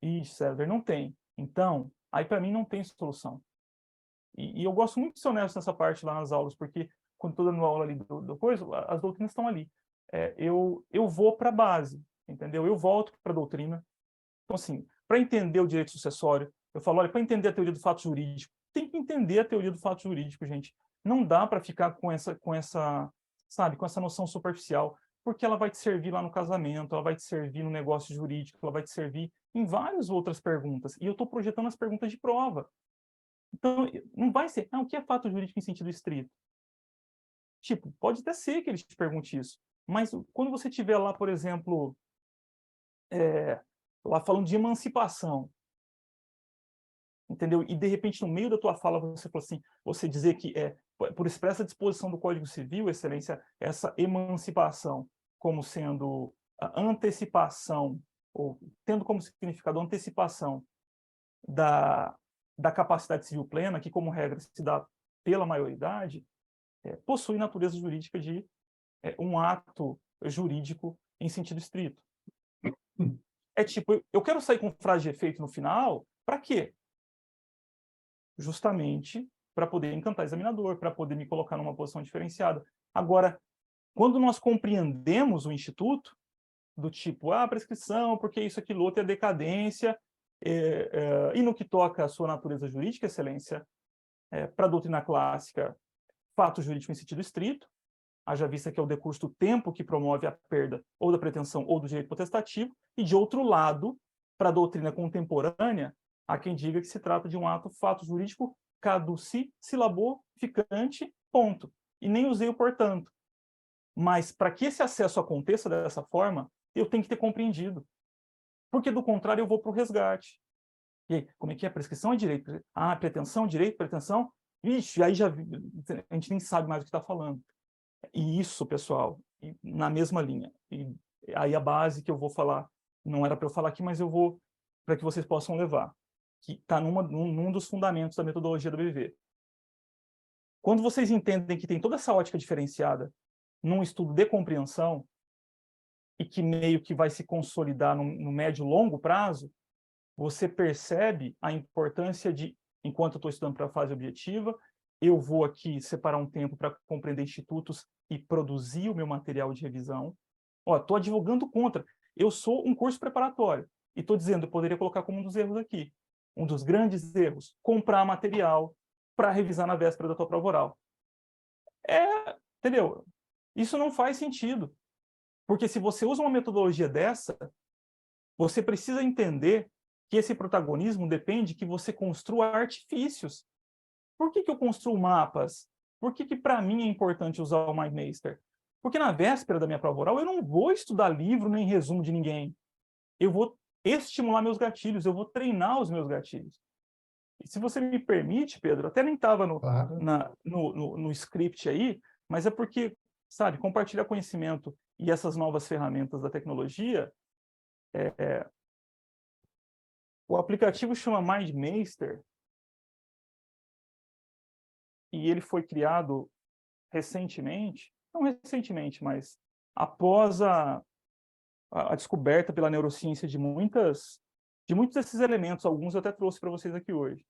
Ixi, César, não tem. Então, aí para mim não tem solução. E eu gosto muito de ser honesto nessa parte lá nas aulas, porque quando estou dando aula ali do coisa, as doutrinas estão ali. Eu vou para a base, entendeu? Eu volto para a doutrina. Então, assim, para entender o direito sucessório, eu falo, olha, para entender a teoria do fato jurídico, tem que entender a teoria do fato jurídico, gente. Não dá para ficar com essa noção superficial, porque ela vai te servir lá no casamento, ela vai te servir no negócio jurídico, ela vai te servir em várias outras perguntas. E eu estou projetando as perguntas de prova. Então, não vai ser, o que é fato jurídico em sentido estrito? Tipo, pode até ser que ele te pergunte isso, mas quando você tiver lá, por exemplo, lá falando de emancipação, entendeu? E de repente no meio da tua fala você falou assim, você dizer que por expressa disposição do Código Civil, Excelência, essa emancipação como sendo a antecipação, ou tendo como significado a antecipação da capacidade civil plena, que como regra se dá pela maioridade, possui natureza jurídica de um ato jurídico em sentido estrito. É tipo, eu quero sair com frase de efeito no final, para quê? Justamente para poder encantar o examinador, para poder me colocar numa posição diferenciada. Agora, quando nós compreendemos o instituto, do tipo, prescrição, porque isso, aquilo, outro é decadência, e no que toca à sua natureza jurídica, Excelência, para a doutrina clássica, fato jurídico em sentido estrito, haja vista que é o decurso do tempo que promove a perda ou da pretensão ou do direito potestativo, e de outro lado, para a doutrina contemporânea, há quem diga que se trata de um ato fato jurídico caducificante, ponto. E nem usei o portanto. Mas para que esse acesso aconteça dessa forma, eu tenho que ter compreendido. Porque do contrário eu vou para o resgate. E aí, como é que é? Prescrição é direito? Pretensão, direito, pretensão? Ixi, aí já a gente nem sabe mais o que está falando. E isso, pessoal, na mesma linha. E aí a base que eu vou falar, não era para eu falar aqui, mas eu vou, para que vocês possam levar, que está num dos fundamentos da metodologia do BV. Quando vocês entendem que tem toda essa ótica diferenciada num estudo de compreensão, e que meio que vai se consolidar no médio e longo prazo, você percebe a importância de, enquanto eu estou estudando para a fase objetiva, eu vou aqui separar um tempo para compreender institutos e produzir o meu material de revisão. Estou advogando contra. Eu sou um curso preparatório. E estou dizendo, eu poderia colocar como um dos erros aqui. Um dos grandes erros, comprar material para revisar na véspera da tua prova oral. Entendeu? Isso não faz sentido. Porque se você usa uma metodologia dessa, você precisa entender que esse protagonismo depende que você construa artifícios. Por que eu construo mapas? Por que para mim é importante usar o MindMeister? Porque na véspera da minha prova oral eu não vou estudar livro nem resumo de ninguém. Eu vou estimular meus gatilhos, eu vou treinar os meus gatilhos. E se você me permite, Pedro, até nem estava no script aí, mas é porque sabe, compartilhar conhecimento e essas novas ferramentas da tecnologia. O aplicativo chama MindMeister e ele foi criado recentemente, não recentemente, mas após a descoberta pela neurociência de muitos desses elementos, alguns eu até trouxe para vocês aqui hoje.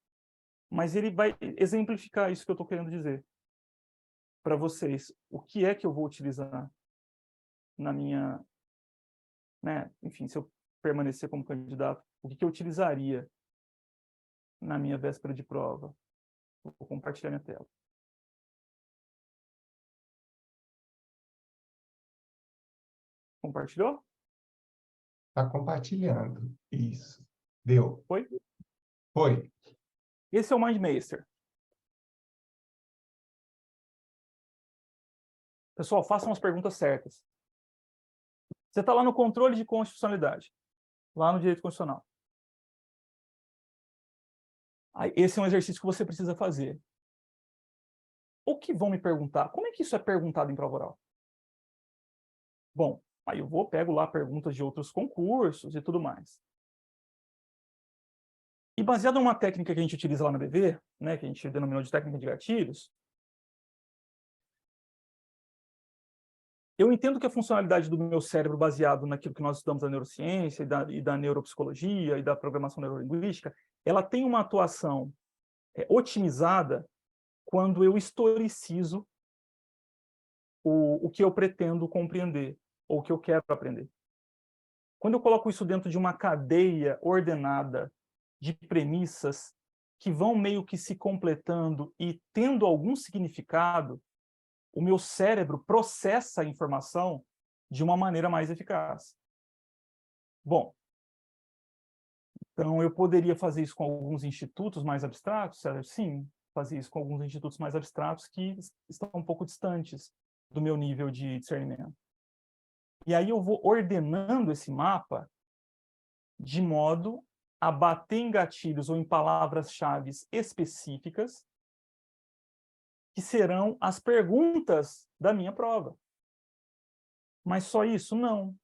Mas ele vai exemplificar isso que eu estou querendo dizer para vocês. O que é que eu vou utilizar na minha... né? Enfim, se eu permanecer como candidato, o que eu utilizaria na minha véspera de prova? Vou compartilhar minha tela. Compartilhou? Está compartilhando. Isso. Deu. Foi? Foi. Esse é o MindMeister. Pessoal, façam as perguntas certas. Você está lá no controle de constitucionalidade, lá no direito constitucional. Esse é um exercício que você precisa fazer. O que vão me perguntar? Como é que isso é perguntado em prova oral? Bom, aí eu pego lá perguntas de outros concursos e tudo mais. E baseado numa técnica que a gente utiliza lá na BV, né, que a gente denominou de técnica de gatilhos, eu entendo que a funcionalidade do meu cérebro, baseado naquilo que nós estudamos da neurociência e da neuropsicologia e da programação neurolinguística, ela tem uma atuação otimizada quando eu historicizo o que eu pretendo compreender, ou o que eu quero aprender. Quando eu coloco isso dentro de uma cadeia ordenada de premissas que vão meio que se completando e tendo algum significado, o meu cérebro processa a informação de uma maneira mais eficaz. Bom, então eu poderia fazer isso com alguns institutos mais abstratos? Sim, fazer isso com alguns institutos mais abstratos que estão um pouco distantes do meu nível de discernimento. E aí eu vou ordenando esse mapa de modo a bater em gatilhos ou em palavras-chave específicas que serão as perguntas da minha prova. Mas só isso? Não.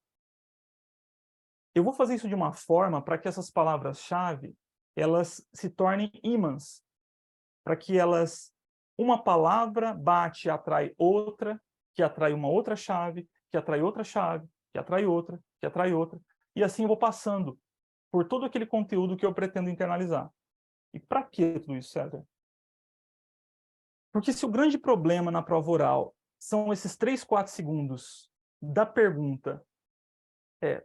Eu vou fazer isso de uma forma para que essas palavras-chave elas se tornem ímãs, para que elas, uma palavra bate e atrai outra, que atrai uma outra chave, que atrai outra chave, que atrai outra, que atrai outra, e assim eu vou passando por todo aquele conteúdo que eu pretendo internalizar. E para que tudo isso, César? Porque se o grande problema na prova oral são esses 3, 4 segundos da pergunta,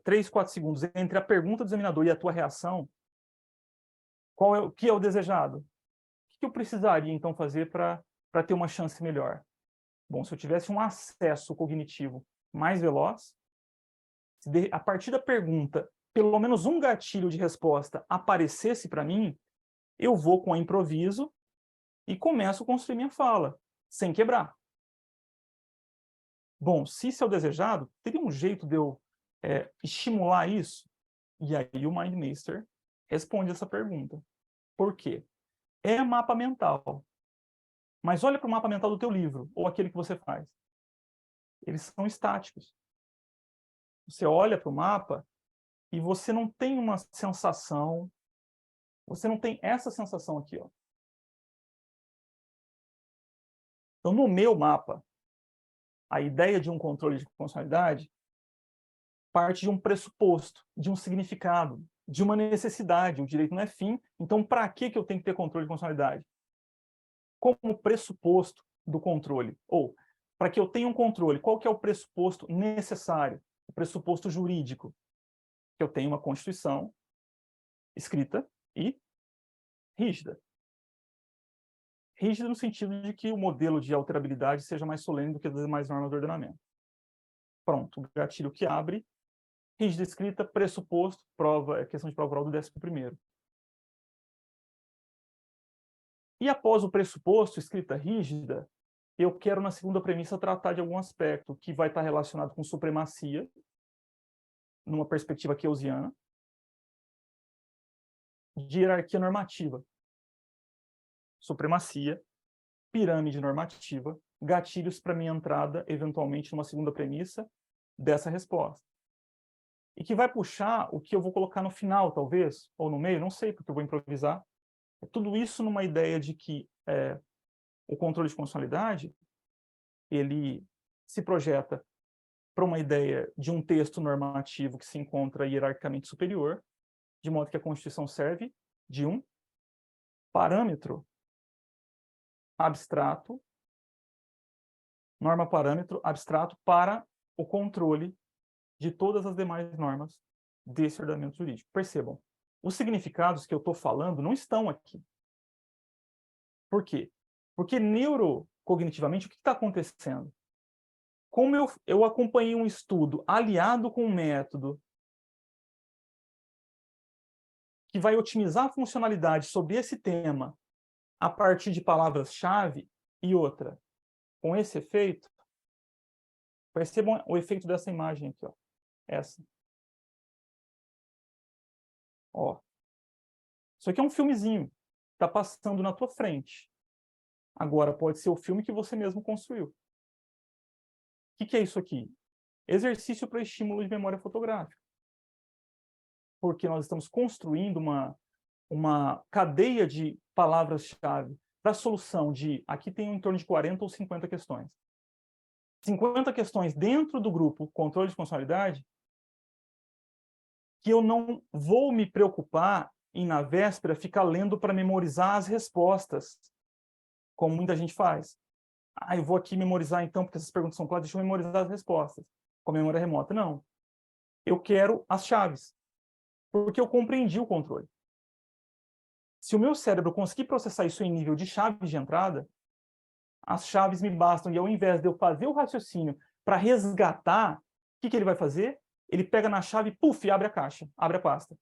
3, 4 segundos entre a pergunta do examinador e a tua reação, o que é o desejado? O que eu precisaria, então, fazer para ter uma chance melhor? Bom, se eu tivesse um acesso cognitivo mais veloz, se a partir da pergunta, pelo menos um gatilho de resposta aparecesse para mim, eu vou com a improviso e começo a construir minha fala, sem quebrar. Bom, se isso é o desejado, teria um jeito de eu estimular isso? E aí o MindMeister responde essa pergunta. Por quê? É mapa mental. Mas olha para o mapa mental do teu livro, ou aquele que você faz. Eles são estáticos. Você olha para o mapa e você não tem uma sensação, você não tem essa sensação aqui, ó. Então, no meu mapa, a ideia de um controle de funcionalidade parte de um pressuposto, de um significado, de uma necessidade. O direito não é fim, então para que eu tenho que ter controle de funcionalidade? Como pressuposto do controle, ou para que eu tenha um controle, qual que é o pressuposto necessário? O pressuposto jurídico, que eu tenho uma Constituição escrita e rígida. Rígida no sentido de que o modelo de alterabilidade seja mais solene do que as demais normas do ordenamento. Pronto, o gatilho que abre, rígida escrita, pressuposto, prova, questão de prova oral do 11º. E após o pressuposto, escrita rígida, eu quero, na segunda premissa, tratar de algum aspecto que vai estar relacionado com supremacia, numa perspectiva keyesiana, de hierarquia normativa. Supremacia, pirâmide normativa, gatilhos para minha entrada, eventualmente, numa segunda premissa dessa resposta. E que vai puxar o que eu vou colocar no final, talvez, ou no meio, não sei, porque eu vou improvisar. Tudo isso numa ideia de que o controle de constitucionalidade, ele se projeta para uma ideia de um texto normativo que se encontra hierarquicamente superior, de modo que a Constituição serve de um parâmetro abstrato, norma-parâmetro abstrato para o controle de todas as demais normas desse ordenamento jurídico. Percebam, os significados que eu estou falando não estão aqui. Por quê? Porque neurocognitivamente, o que está acontecendo? Como eu acompanhei um estudo aliado com um método que vai otimizar a funcionalidade sobre esse tema a partir de palavras-chave e outra, com esse efeito, percebam o efeito dessa imagem aqui, ó. Essa. Ó. Isso aqui é um filmezinho. Está passando na tua frente. Agora pode ser o filme que você mesmo construiu. O que é isso aqui? Exercício para estímulo de memória fotográfica. Porque nós estamos construindo uma cadeia de palavras-chave para a solução de... Aqui tem em torno de 40 ou 50 questões. 50 questões dentro do grupo controle de constitucionalidade que eu não vou me preocupar em, na véspera, ficar lendo para memorizar as respostas, como muita gente faz. Ah, eu vou aqui memorizar então, porque essas perguntas são claras, deixa eu memorizar as respostas, com a memória remota. Não. Eu quero as chaves, porque eu compreendi o controle. Se o meu cérebro conseguir processar isso em nível de chaves de entrada, as chaves me bastam, e ao invés de eu fazer o raciocínio para resgatar, o que ele vai fazer? Ele pega na chave, puf, abre a caixa, abre a pasta.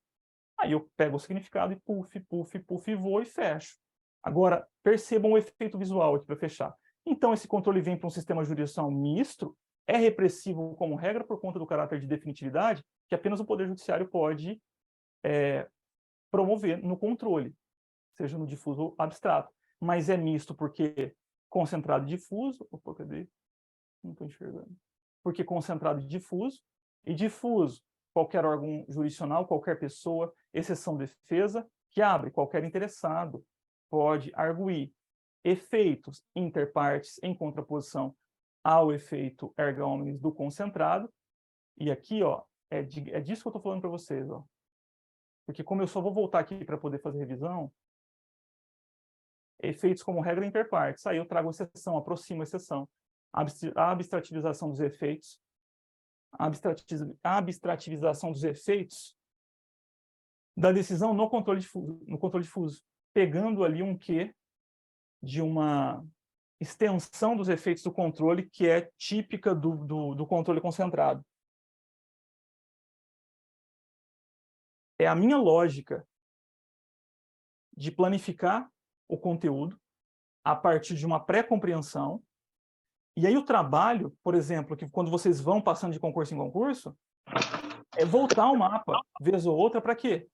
Aí eu pego o significado e puf, puf, puf, vou e fecho. Agora, percebam o efeito visual aqui para fechar. Então, esse controle vem para um sistema jurisdicional misto, é repressivo como regra por conta do caráter de definitividade, que apenas o Poder Judiciário pode promover no controle, seja no difuso ou abstrato. Mas é misto porque concentrado e difuso... Opa, cadê? Não estou enxergando. Porque concentrado e difuso, qualquer órgão jurisdicional, qualquer pessoa, exceção defesa, que abre, qualquer interessado pode arguir efeitos interpartes em contraposição ao efeito erga omnes do concentrado. E aqui, ó, é disso que eu estou falando para vocês, ó. Porque como eu só vou voltar aqui para poder fazer revisão, efeitos como regra interpartes, aí eu trago exceção, aproximo exceção, a abstrativização dos efeitos, a abstrativização dos efeitos da decisão no controle difuso, pegando ali um quê de uma extensão dos efeitos do controle que é típica do controle concentrado. É a minha lógica de planificar o conteúdo a partir de uma pré-compreensão. E aí o trabalho, por exemplo, que quando vocês vão passando de concurso em concurso, é voltar o mapa, vez ou outra, para quê?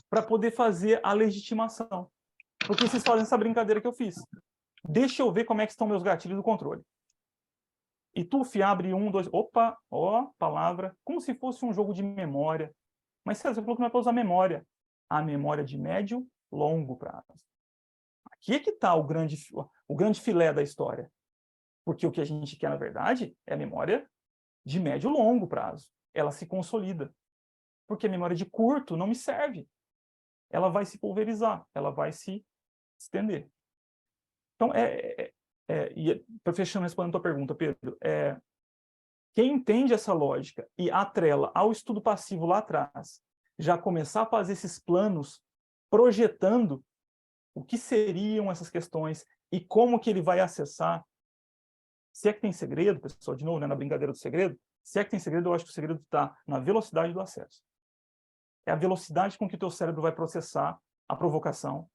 Para poder fazer a legitimação. Porque vocês fazem essa brincadeira que eu fiz. Deixa eu ver como é que estão meus gatilhos do controle. E TUF abre 1, 2... Opa, ó, palavra. Como se fosse um jogo de memória. Mas César falou que não é para usar memória. A memória de médio, longo prazo. Aqui é que está o grande filé da história. Porque o que a gente quer, na verdade, é a memória de médio e longo prazo. Ela se consolida. Porque a memória de curto não me serve. Ela vai se pulverizar, ela vai se estender. Então, fechando, respondendo a tua pergunta, Pedro, quem entende essa lógica e atrela ao estudo passivo lá atrás, já começar a fazer esses planos, projetando o que seriam essas questões e como que ele vai acessar. Se é que tem segredo, pessoal, de novo, né, na brincadeira do segredo, se é que tem segredo, eu acho que o segredo está na velocidade do acesso. É a velocidade com que o teu cérebro vai processar a provocação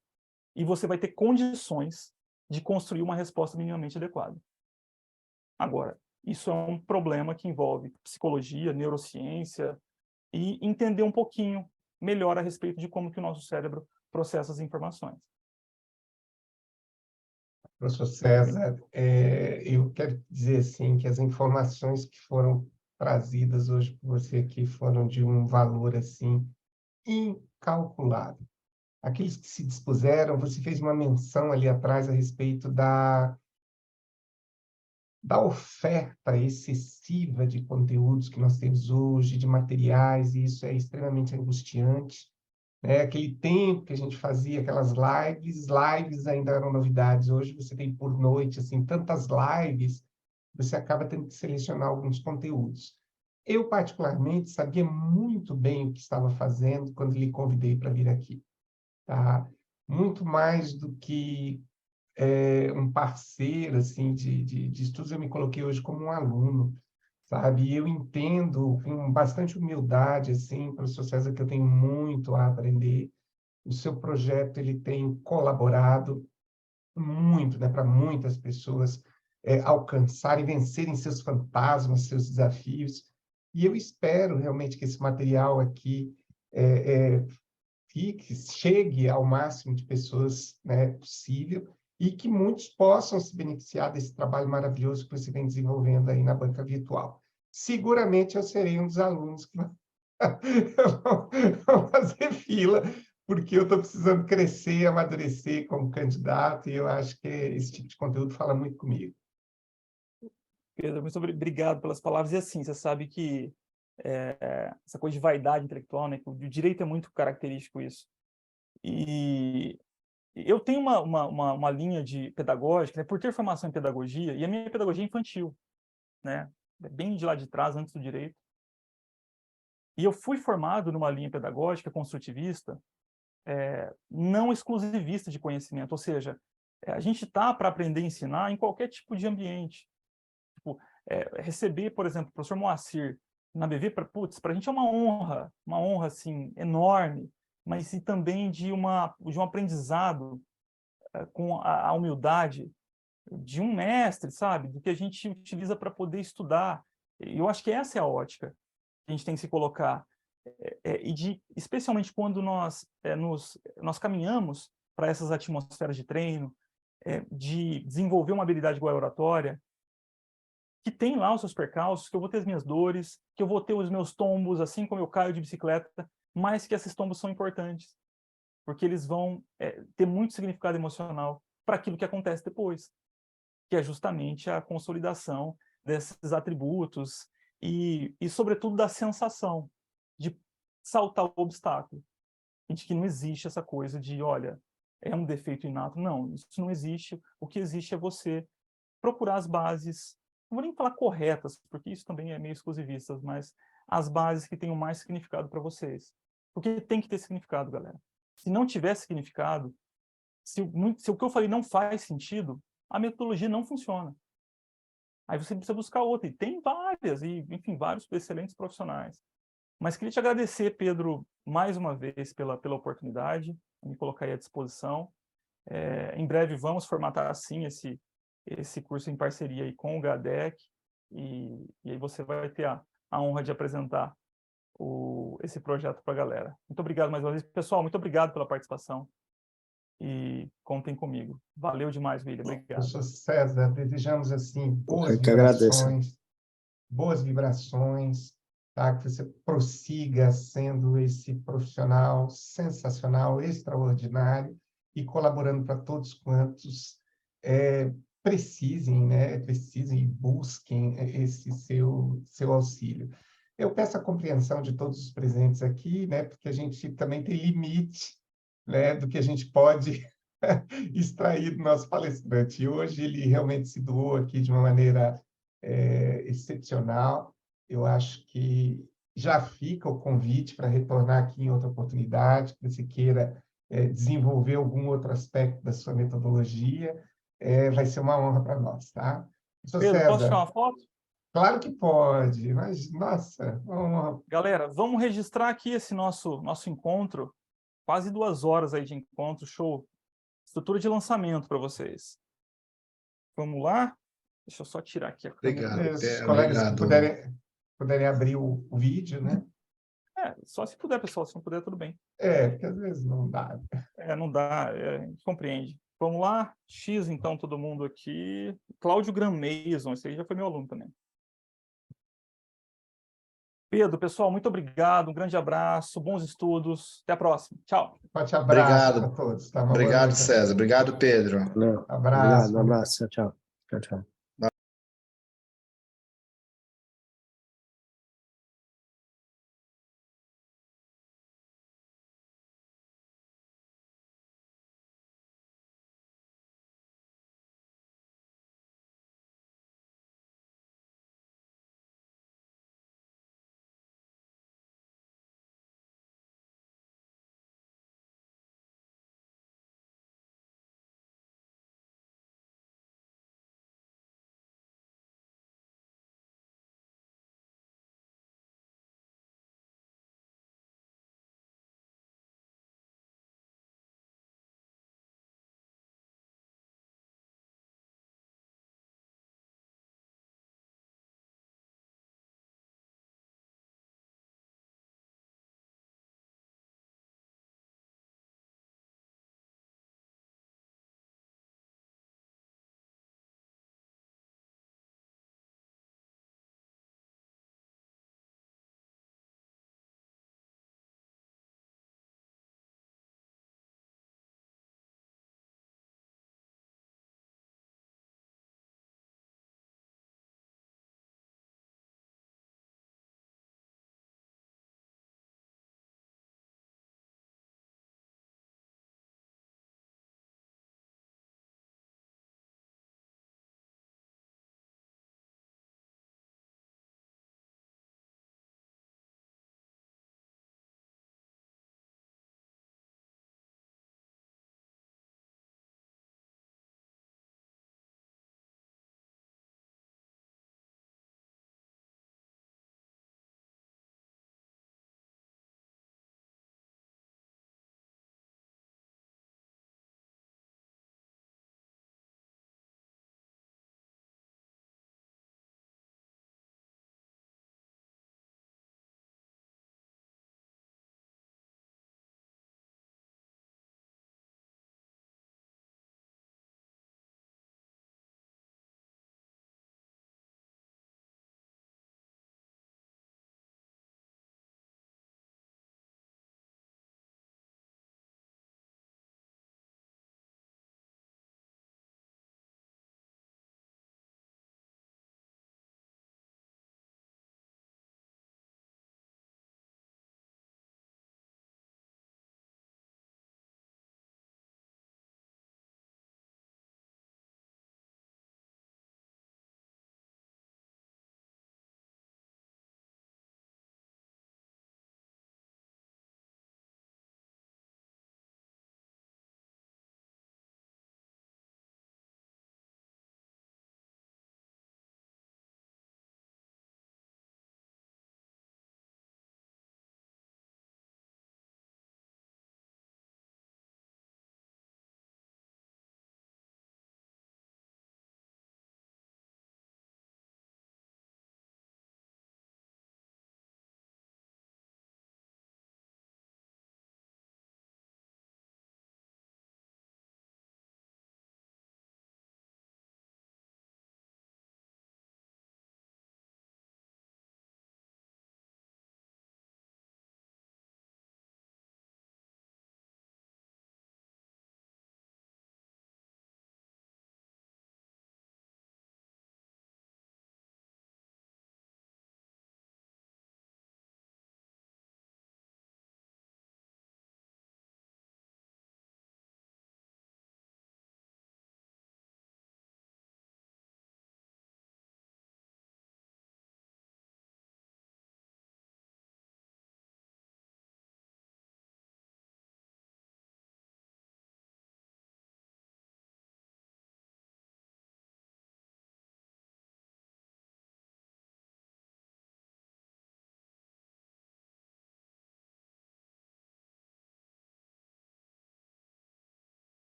e você vai ter condições de construir uma resposta minimamente adequada. Agora, isso é um problema que envolve psicologia, neurociência e entender um pouquinho melhor a respeito de como que o nosso cérebro processa as informações. Professor César, eu quero dizer assim que as informações que foram trazidas hoje por você aqui foram de um valor assim incalculável. Aqueles que se dispuseram, você fez uma menção ali atrás a respeito da oferta excessiva de conteúdos que nós temos hoje, de materiais, e isso é extremamente angustiante. Aquele tempo que a gente fazia aquelas lives ainda eram novidades. Hoje você tem por noite assim tantas lives, você acaba tendo que selecionar alguns conteúdos. Eu, particularmente, sabia muito bem o que estava fazendo quando lhe convidei para vir aqui. Tá? Muito mais do que um parceiro assim, de estudos, eu me coloquei hoje como um aluno, sabe? E eu entendo com bastante humildade, assim, professor César, que eu tenho muito a aprender. O seu projeto ele tem colaborado muito, né, para muitas pessoas alcançarem, vencerem seus fantasmas, seus desafios. E eu espero realmente que esse material aqui chegue ao máximo de pessoas, né, possível, e que muitos possam se beneficiar desse trabalho maravilhoso que você vem desenvolvendo aí na banca virtual. Seguramente eu serei um dos alunos que vão fazer fila, porque eu estou precisando crescer, amadurecer como candidato, e eu acho que esse tipo de conteúdo fala muito comigo. Pedro, muito obrigado pelas palavras. E assim, você sabe que essa coisa de vaidade intelectual, né, que o direito é muito característico isso. E eu tenho uma linha de pedagógica, né, por ter formação em pedagogia, e a minha pedagogia é infantil, né, bem de lá de trás, antes do direito. E eu fui formado numa linha pedagógica construtivista, não exclusivista de conhecimento, ou seja, a gente está para aprender e ensinar em qualquer tipo de ambiente. Tipo, receber, por exemplo, o professor Moacir na BV, para a gente é uma honra assim, enorme, mas e também de um aprendizado com a humildade de um mestre, sabe? Do que a gente utiliza para poder estudar. E eu acho que essa é a ótica que a gente tem que se colocar. Especialmente quando nós caminhamos para essas atmosferas de treino, de desenvolver uma habilidade igual a oratória, que tem lá os seus percalços, que eu vou ter as minhas dores, que eu vou ter os meus tombos, assim como eu caio de bicicleta, mas que esses tombos são importantes, porque eles vão ter muito significado emocional para aquilo que acontece depois, que é justamente a consolidação desses atributos e sobretudo, da sensação de saltar o obstáculo, de que não existe essa coisa de, olha, é um defeito inato. Não, isso não existe. O que existe é você procurar as bases, não vou nem falar corretas, porque isso também é meio exclusivista, mas as bases que tenham mais significado para vocês. Porque tem que ter significado, galera. Se não tiver significado, se o que eu falei não faz sentido, a metodologia não funciona. Aí você precisa buscar outra. E tem várias, e enfim, vários excelentes profissionais. Mas queria te agradecer, Pedro, mais uma vez pela oportunidade, me colocar aí à disposição. Em breve vamos formatar, sim, esse curso em parceria aí com o GADEC, e aí você vai ter a honra de apresentar esse projeto para a galera. Muito obrigado mais uma vez. Pessoal, muito obrigado pela participação e contem comigo. Valeu demais, William. Obrigado. Professor César, desejamos assim Eu que agradeço. boas vibrações, tá? Que você prossiga sendo esse profissional sensacional, extraordinário e colaborando para todos quantos precisem, né? Precisem e busquem esse seu auxílio. Eu peço a compreensão de todos os presentes aqui, né? Porque a gente também tem limite, né? Do que a gente pode extrair do nosso palestrante. E hoje ele realmente se doou aqui de uma maneira excepcional. Eu acho que já fica o convite para retornar aqui em outra oportunidade, que você queira desenvolver algum outro aspecto da sua metodologia, vai ser uma honra para nós, tá? Professor Pedro, posso tirar César, uma foto? claro que pode, mas, nossa, uma honra. Galera, vamos registrar aqui esse nosso encontro, quase 2 horas aí de encontro, show. Estrutura de lançamento para vocês. Vamos lá? Deixa eu só tirar aqui a câmera. Obrigado, Os Pedro. colegas que Obrigado. puderem abrir o vídeo, né? Só se puder, pessoal. Se não puder, tudo bem. Porque às vezes não dá. Não dá, a gente compreende. Vamos lá? X, então, todo mundo aqui. Cláudio Grammeison, esse aí já foi meu aluno também. Pedro, pessoal, muito obrigado, um grande abraço, bons estudos, até a próxima. Tchau. Forte abraço Obrigado. a todos. Tá? Uma boa Obrigado, noite a César. todos. Obrigado, Pedro. Valeu. Abraço. Obrigado, um abraço. Tchau, tchau. Tchau, tchau.